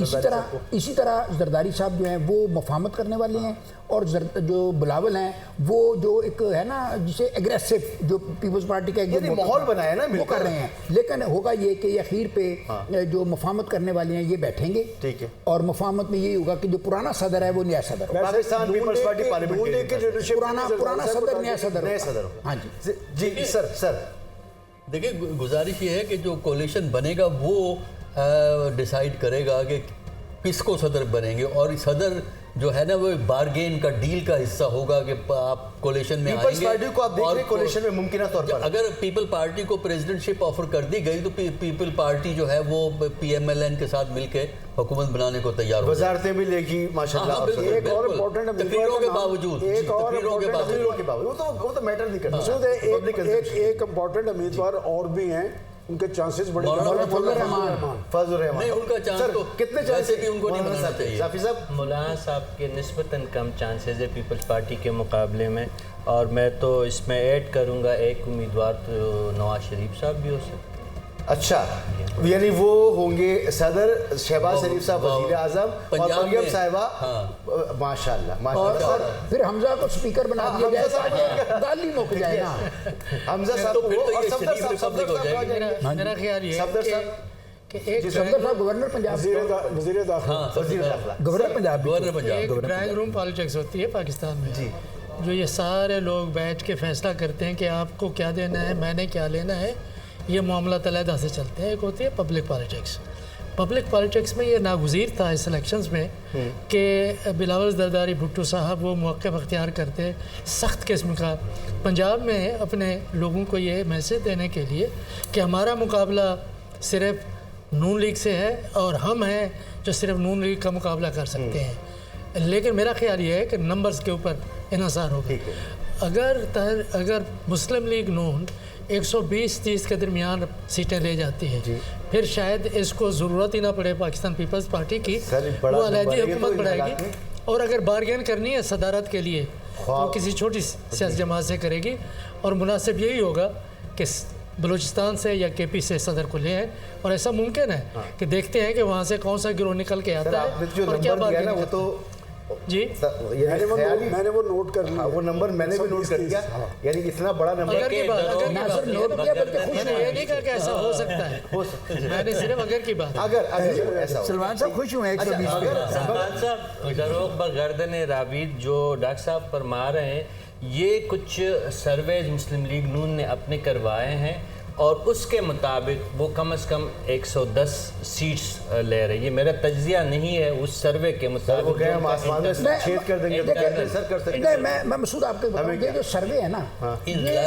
Speaker 3: इसी तरह जरदारी साहब जो हैं वो मुफाहमत करने वाले हैं और जो बिलावल हैं वो जो एक है ना जिसे एग्रेसिव जो पीपल्स पार्टी का एक
Speaker 1: माहौल बनाया ना
Speaker 3: वो कर रहे हैं। लेकिन होगा ये कि आखिर पे जो मुफाहमत करने वाले हैं ये बैठेंगे,
Speaker 1: ठीक है, और
Speaker 3: मुफाहमत में ये होगा कि जो पुराना सदर है वो नया सदर,
Speaker 1: पाकिस्तान पीपल्स पार्टी पार्लियामेंट
Speaker 3: पुराना सदर नया सदर। हाँ जी
Speaker 1: जी सर
Speaker 4: देखिए, गुजारिश ये है कि जो कोलिशन बनेगा वो डिसाइड करेगा कि किसको सदर बनेंगे, और सदर जो है ना वो बारगेन का, डील का हिस्सा होगा कि आप कोलिशन में आएंगे।
Speaker 1: पार्टी को आप देख रहे हैं कोलिशन में मुमकिन तौर पर
Speaker 4: अगर पीपल पार्टी को प्रेसिडेंटशिप ऑफर कर दी गई तो पीपल पार्टी जो है वो पीएमएलएन के साथ मिलकर हुकूमत बनाने को तैयार हो,
Speaker 1: वजारतें भी लेगी माशाल्लाह।
Speaker 2: एक और इम्पोर्टेंट
Speaker 4: तकरीरों के बावजूद
Speaker 1: वो तो मैटर नहीं करता।
Speaker 2: एक इम्पोर्टेंट उम्मीदवार और भी हैं, उनके चांसेस बड़े।
Speaker 1: फजल रहमान
Speaker 4: नहीं, उनका चांस तो
Speaker 1: कितने
Speaker 4: वैसे भी उनको नहीं बनाना चाहिए।
Speaker 1: साफी साहब,
Speaker 5: मौलाना साहब के निस्बतन कम चांसेस है पीपल्स पार्टी के मुकाबले में, और मैं तो इसमें ऐड करूंगा एक उम्मीदवार तो नवाज शरीफ साहब भी हो सकते हैं।
Speaker 1: अच्छा, यानी वो होंगे सदर, शहबाज शरीफ साहब वजीर आजम और मरियम साहिबा। माशाल्लाह।
Speaker 3: और फिर हमजा को स्पीकर बना दिया जाए, गाली मुक जाए ना।
Speaker 1: हमजा साहब
Speaker 4: तो फिर तो ये शरीफ रिपब्लिक हो जाएगी।
Speaker 6: मेरा ख्याल ये
Speaker 1: सफदर साहब
Speaker 6: कि एक
Speaker 3: सफदर साहब गवर्नर पंजाब,
Speaker 2: वजीर दाखिला,
Speaker 3: governor Punjab.
Speaker 6: Drawing room politics होती है पाकिस्तान में जी, जो ये सारे लोग बैठ के फैसला करते हैं कि आपको क्या देना है, मैंने क्या लेना है। ये मामला अलहदा से चलते हैं। एक होती है पब्लिक पॉलिटिक्स। पब्लिक पॉलिटिक्स में ये नागुज़ीर था इस इलेक्शंस में कि बिलावल जरदारी भुट्टो साहब वो मौक़िफ़ अख्तियार करते सख्त किस्म का पंजाब में अपने लोगों को ये मैसेज देने के लिए कि हमारा मुकाबला सिर्फ नून लीग से है और हम हैं जो सिर्फ नून लीग का मुकाबला कर सकते हैं। लेकिन मेरा ख्याल ये है कि नंबर्स के ऊपर इन्हिसार होगा। अगर मुस्लिम लीग नून 120-30 के दरमियान सीटें ले जाती है, फिर शायद इसको ज़रूरत ही ना पड़े पाकिस्तान पीपल्स पार्टी की, वो अलहदी हुकूमत बढ़ाएगी اور اگر بارگین کرنی ہے صدارت کے لیے تو کسی چھوٹی سیاسی جماعت سے کرے گی، اور مناسب یہی ہوگا کہ بلوچستان سے یا کے پی سے صدر کو لے آئے، اور ایسا ممکن ہے کہ دیکھتے ہیں کہ وہاں سے کون سا گروہ نکل کے آتا ہے اور کیا بارگیننگ کرتا ہے۔ جی
Speaker 2: میں نے وہ نوٹ کر لیا،
Speaker 1: وہ نمبر میں نے بھی نوٹ کر لیا، یعنی اتنا بڑا نمبر
Speaker 6: اگر کی بات
Speaker 3: خوش
Speaker 6: میں نے یہ نہیں کہا کہ ایسا ہو سکتا ہے، میں نے صرف اگر کی بات
Speaker 1: اگر ایسا ہو۔
Speaker 3: سلمان صاحب خوش ہوئے 120 پہ؟
Speaker 5: سلمان صاحب ذروق بگردن راوید جو ڈاکٹر صاحب فرما رہے ہیں، یہ کچھ سرویز مسلم لیگ نون نے اپنے کروائے ہیں، اور اس کے مطابق وہ کم از کم 110 سیٹس لے رہی ہے۔ میرا تجزیہ نہیں ہے اس سروے کے مطابق،
Speaker 1: ہم آسمان میں چھید کر دیں گے تو سر کر سکتے ہیں۔
Speaker 3: میں مسعود آپ کو بتاؤں، یہ جو سروے ہے نا، یہ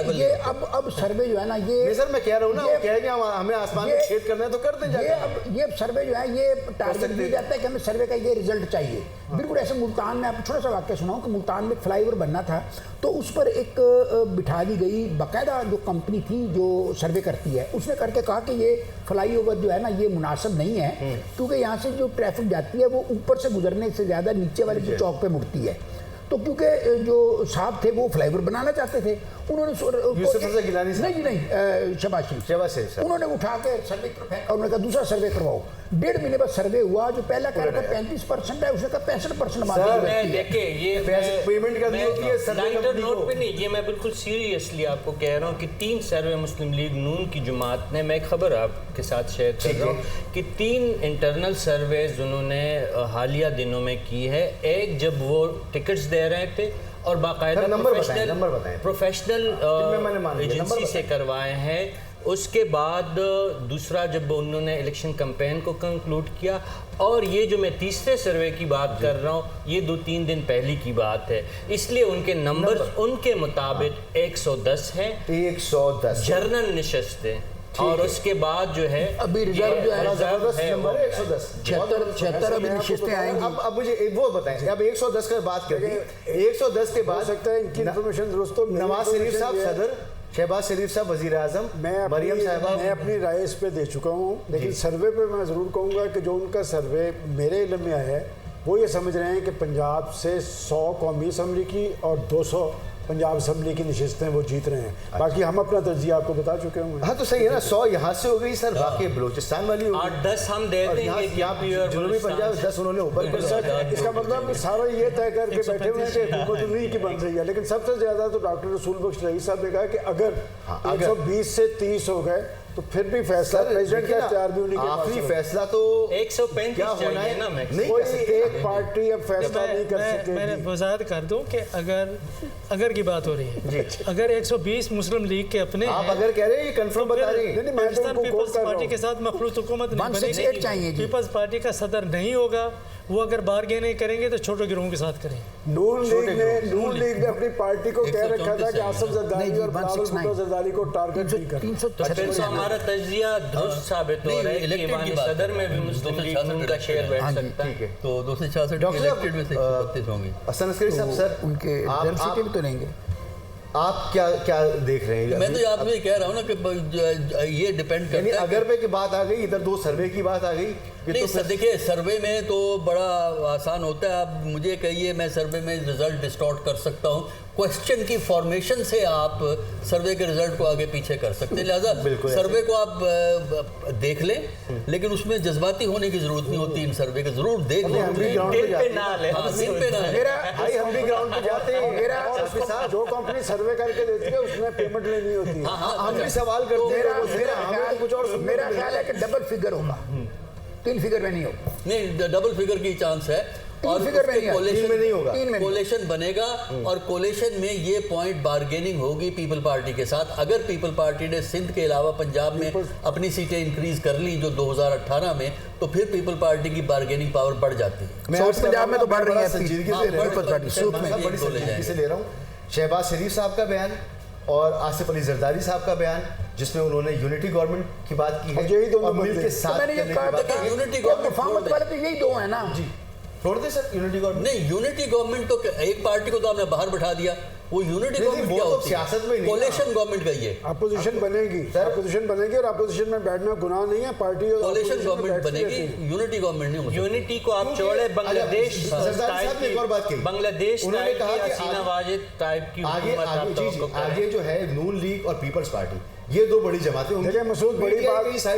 Speaker 3: اب سروے جو ہے نا، یہ
Speaker 1: سر میں کہہ رہا ہوں نا، وہ کہہ رہے ہیں ہمیں آسمان میں چھید کرنا ہے تو کر دیں جاتے۔
Speaker 3: یہ سروے جو ہے یہ ٹارگٹ دیا جاتا ہے کہ ہمیں سروے کا یہ رزلٹ چاہیے۔ بالکل ایسے ملتان میں، آپ کو چھوٹا سا واقعہ سناؤں کہ ملتان میں فلائی اوور بننا تھا، تو اس پر ایک بٹھا دی گئی باقاعدہ جو کمپنی تھی جو سروے کرتی ہے، اس نے کر کے کہا کہ یہ فلائی اوور جو ہے نا یہ مناسب نہیں ہے، کیونکہ یہاں سے جو ٹریفک جاتی ہے وہ اوپر سے گزرنے سے زیادہ نیچے والے جو چوک پہ مڑتی ہے۔ تو کیونکہ جو صاحب تھے وہ فلائی اوور بنانا چاہتے تھے، انہوں نے نہیں شہباز شریف انہوں نے اٹھا کے سروے پھینکا، انہوں نے کہا دوسرا سروے کرواؤ۔ 1.5 مہینے بعد سروے ہوا، جو پہلا کہہ رہا تھا 35% ہے، اس نے کہا 65%
Speaker 5: دیکھیں یہ
Speaker 1: پیمنٹ کرنی ہوتی ہے سروے کمپنی
Speaker 5: نوٹ
Speaker 1: کو۔
Speaker 5: پہ نہیں، یہ میں بالکل سیریسلی آپ کو کہہ رہا ہوں کہ 3 سروے مسلم لیگ نون کی جماعت نے، میں ایک خبر آپ کے ساتھ شیئر کر رہا ہوں کہ 3 انٹرنل سرویز انہوں نے حالیہ دنوں میں کی ہے۔ ایک جب وہ ٹکٹس دے رہے تھے اور باقاعدہ پروفیشنل ایجنسی سے کروائے ہیں، اس کے بعد دوسرا جب انہوں نے الیکشن کمپین کو کنکلوڈ کیا، اور یہ جو میں تیسرے سروے کی بات کر رہا ہوں یہ 2-3 دن پہلی کی بات ہے، اس لیے ان کے نمبر ان کے مطابق 110 ہیں،
Speaker 1: 110
Speaker 5: جرنل نشستیں، اور اس کے بعد جو ہے
Speaker 3: ابھی ریزرو جو ہے
Speaker 1: 76
Speaker 3: ابھی نشستیں آئیں گی۔
Speaker 1: اب مجھے وہ بتائیں، اب 110 کا بات کریں، 110 کے بعد
Speaker 2: سکتا ہے ان کی انفارمیشن درست ہو۔
Speaker 1: نواز شریف صاحب صدر، شہباز شریف صاحب وزیر اعظم، مریم صاحبہ،
Speaker 2: میں اپنی رائے اس پہ دے چکا ہوں، لیکن سروے پہ میں ضرور کہوں گا کہ جو ان کا سروے میرے علم میں آیا ہے، وہ یہ سمجھ رہے ہیں کہ پنجاب سے 100 قومی اسمبلی کی اور 200 پنجاب اسمبلی کی نشستیں وہ جیت رہے ہیں۔ باقی ہم اپنا تجزیہ آپ کو بتا چکے ہوں۔
Speaker 1: ہاں تو صحیح ہے نا، 100 یہاں سے ہو گئی سر، باقی بلوچستان والی ہو گئی،
Speaker 5: 8-10 ہم دے دیں گے،
Speaker 1: جنوبی پنجاب 10 انہوں نے اوپر کر دیا۔
Speaker 2: اس کا مطلب سارا یہ طے کر کے بیٹھے ہوئے ہیں کہ حکومت انہیں کی بن رہی ہے، لیکن سب سے زیادہ تو ڈاکٹر رسول بخش رئیس صاحب نے کہا کہ اگر 120 سے 30 ہو گئے تو پھر بھی فیصلہ پریزیڈنٹ کا اختیار بھی انہیں کے پاس ہے۔
Speaker 1: آخری فیصلہ تو
Speaker 5: 135
Speaker 1: کیا ہونا ہے، نہیں
Speaker 2: کوئی ایک پارٹی اب فیصلہ نہیں کر سکے
Speaker 6: میں وضاحت کر دوں کہ اگر کی بات ہو رہی ہے، اگر 120 مسلم لیگ کے اپنے
Speaker 1: آپ اگر کہہ رہے ہیں یہ کنفرم بتا رہے ہیں،
Speaker 6: پاکستان پیپلز پارٹی کے ساتھ مخلوط حکومت نہیں بنے گی، پیپلز پارٹی کا صدر نہیں ہوگا، وہ اگر بارگیننگ کریں گے تو چھوٹے گروہوں کے ساتھ کریں گے۔
Speaker 2: نون لیگ نے اپنی پارٹی کو کہہ رکھا تھا کہ آصف زرداری اور بلاول بھٹو زرداری کو ٹارگٹ نہیں کرنا۔
Speaker 5: پھر تو ہمارا تجزیہ درست ثابت ہو رہا ہے کہ ایوان صدر میں بھی مسلم لیگ نون کا شیئر بیٹھ سکتا ہے۔
Speaker 4: تو 266 الیکٹڈ میں سے 132 ہوں گے۔
Speaker 1: حسن عسکری صاحب سر
Speaker 3: ان کے ڈینسٹی بھی تو لیں گے،
Speaker 1: آپ کیا دیکھ رہے ہیں؟
Speaker 4: میں تو آپ سے کہہ رہا ہوں نا کہ یہ ڈیپینڈ
Speaker 1: یعنی
Speaker 4: کرتا ہے
Speaker 1: اگر پہ کی بات آ گئی، ادھر 2 سروے کی بات آ گئی،
Speaker 4: نہیں سر دیکھیے سروے میں تو بڑا آسان ہوتا ہے، آپ مجھے کہیے میں سروے میں رزلٹ ڈسٹارٹ کر سکتا ہوں، کوسچن کی فارمیشن سے آپ سروے کے رزلٹ کو آگے پیچھے کر سکتے ہیں، لہٰذا سروے کو آپ دیکھ لیں، لیکن اس میں جذباتی ہونے کی ضرورت نہیں ہوتی، ان سروے کو ضرور دیکھ لیں،
Speaker 1: ہم بھی گراؤنڈ پہ جاتے ہیں،
Speaker 2: جو کمپنی سروے کر کے دیتی ہے اس میں پیمنٹ لینی ہوتی ہے۔
Speaker 1: ہم بھی سوال کرتے ہیں،
Speaker 3: میرا خیال ہے کہ ڈبل فگر ہوگا، 3 فگر میں نہیں ہوگا،
Speaker 4: نہیں ڈبل فگر کی چانس ہے، اور کولیشن بنے گا، اور کولیشن میں یہ پوائنٹ بارگیننگ ہوگی پیپل پارٹی کے ساتھ۔ اگر پیپل پارٹی نے سندھ کے علاوہ پنجاب میں اپنی سیٹیں انکریز کر لی جو 2018 میں، تو پھر پیپل پارٹی کی بارگیننگ پاور بڑھ جاتی ہے۔
Speaker 3: ساؤتھ پنجاب میں تو بڑھ رہی ہے
Speaker 1: سنجیدگی سے لے رہا ہوں شہباز شریف صاحب کا بیان اور آصف علی زرداری صاحب کا بیان، جس میں انہوں نے یونٹی گورنمنٹ کی بات کی ہے اور ملک کے ساتھ
Speaker 3: یونٹی گورنمنٹ والے تو یہی 2 ہیں نا۔
Speaker 1: جی چھوڑ دیں سر یونٹی گورنمنٹ،
Speaker 4: نہیں یونٹی گورنمنٹ تو ایک پارٹی کو تو آپ نے باہر بٹھا دیا، वो यूनिटी
Speaker 1: नहीं,
Speaker 4: गवर्नमेंट
Speaker 1: वो
Speaker 4: क्या
Speaker 1: तो
Speaker 4: होती
Speaker 1: सियासत में
Speaker 4: है?
Speaker 1: नहीं ना।
Speaker 4: कोalition गवर्नमेंट का ये
Speaker 2: अपोजिशन बनेगी, अपोजिशन बनेगी, और अपोजिशन में बैठना गुनाह नहीं है। पार्टी
Speaker 4: कोalition गवर्नमेंट बनेगी, यूनिटी गवर्नमेंट नहीं हो सकती।
Speaker 5: यूनिटी को आप छोड़े बांग्लादेश
Speaker 1: सरदार साहब ने एक और बात कही,
Speaker 5: बांग्लादेश
Speaker 1: उन्होंने कहा कि
Speaker 5: हसीना वाजिद टाइप की
Speaker 1: आगे
Speaker 5: हुकूमत आप
Speaker 1: आगे जी
Speaker 5: तवक्को करें।
Speaker 1: आगे जो है नून लीग और पीपल्स पार्टी, ये दो बड़ी जमातें होंगी।
Speaker 2: देखिए मसूद, बड़ी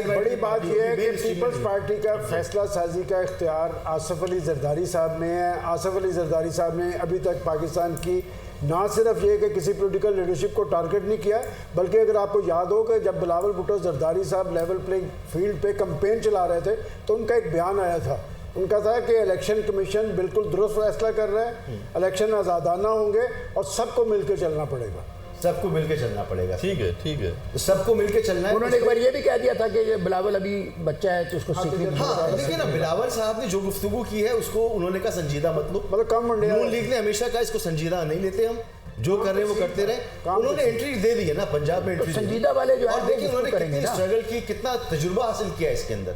Speaker 1: बड़ी
Speaker 2: बात यह है कि पीपल्स पार्टी का फैसला साजी का इख्तियार आसिफ अली जरदारी साहब में है। आसिफ अली जरदारी साहब ने अभी तक पाकिस्तान की ना सिर्फ ये कि किसी पॉलिटिकल लीडरशिप को टारगेट नहीं किया, बल्कि अगर आपको याद हो कि जब बिलावल भुट्टो जरदारी साहब लेवल प्लेइंग फील्ड पे कैंपेन चला रहे थे तो उनका एक बयान आया था। उनका था कि इलेक्शन कमीशन बिल्कुल दुरुस्त फैसला कर रहा है, इलेक्शन आज़ादाना होंगे और सबको मिलकर चलना पड़ेगा।
Speaker 1: सबको मिलके चलना पड़ेगा।
Speaker 4: ठीक है, ठीक है।
Speaker 1: सबको मिलके चलना है।
Speaker 3: उन्होंने एक बार ये भी कह दिया था कि ये बिलावल अभी बच्चा है तो उसको सीखने की
Speaker 1: हाँ, देखिए ना, बिलावल साहब ने जो गुफ्तगू की है उसको उन्होंने कहा संजीदा मतलब
Speaker 2: कम मंडिया
Speaker 1: नून लीग ने हमेशा कहा इसको संजीदा नहीं लेते, हम जो कर रहे हैं वो करते रहे। उन्होंने एंट्री दे दी है ना, पंजाब में एंट्री
Speaker 3: संजीदा वाले जो है
Speaker 1: और
Speaker 3: वो
Speaker 1: देखिए उन्होंने
Speaker 3: करेंगे
Speaker 1: कितनी
Speaker 3: ना।
Speaker 1: स्ट्रगल की, कितना तजुर्बा हासिल किया इसके अंदर।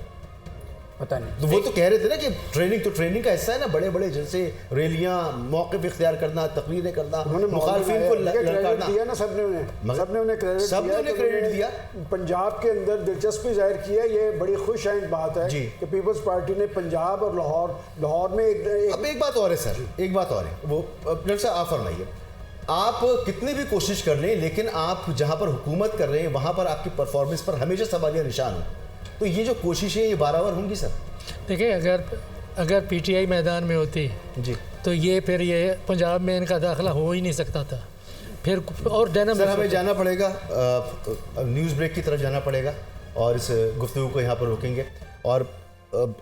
Speaker 3: पता नहीं,
Speaker 1: तो वो तो कह रहे थे ना कि ट्रेनिंग का हिस्सा है ना, बड़े बड़े जलसे, रैलियां, मौक़िफ़ इख्तियार करना, तकरीरें करना, मुखालिफिन को ललकारना
Speaker 2: दिया ना, सबने उन्हें
Speaker 1: क्रेडिट दिया।
Speaker 2: पंजाब के अंदर दिलचस्पी जाहिर की है, ये बड़ी खुश आइंद बात है
Speaker 1: जी।
Speaker 2: कि पीपल्स पार्टी ने पंजाब और लाहौर में
Speaker 1: अब एक बात और है सर, एक बात और है, वो डॉक्टर साहब आप फरमाइए। आप कितनी भी कोशिश कर लें, लेकिन आप जहाँ पर हुकूमत कर रहे हैं वहाँ पर आपकी परफॉर्मेंस पर हमेशा सवालिया निशान हो, तो ये जो कोशिशें ये बाराबर होंगी सर।
Speaker 6: देखिए, अगर पीटीआई मैदान में होती
Speaker 1: जी
Speaker 6: तो ये फिर ये पंजाब में इनका दाखिला हो ही नहीं सकता था। फिर और
Speaker 1: सर हमें जाना पड़ेगा, न्यूज़ ब्रेक की तरफ जाना पड़ेगा और इस गुफ्तगू को यहाँ पर रोकेंगे और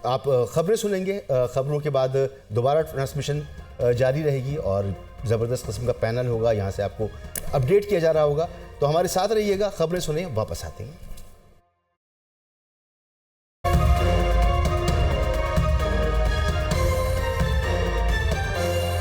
Speaker 1: आप ख़बरें सुनेंगे। ख़बरों के बाद दोबारा ट्रांसमिशन जारी रहेगी और ज़बरदस्त किस्म का पैनल होगा, यहाँ से आपको अपडेट किया जा रहा होगा। तो हमारे साथ रहिएगा, ख़बरें सुने, वापस आते हैं।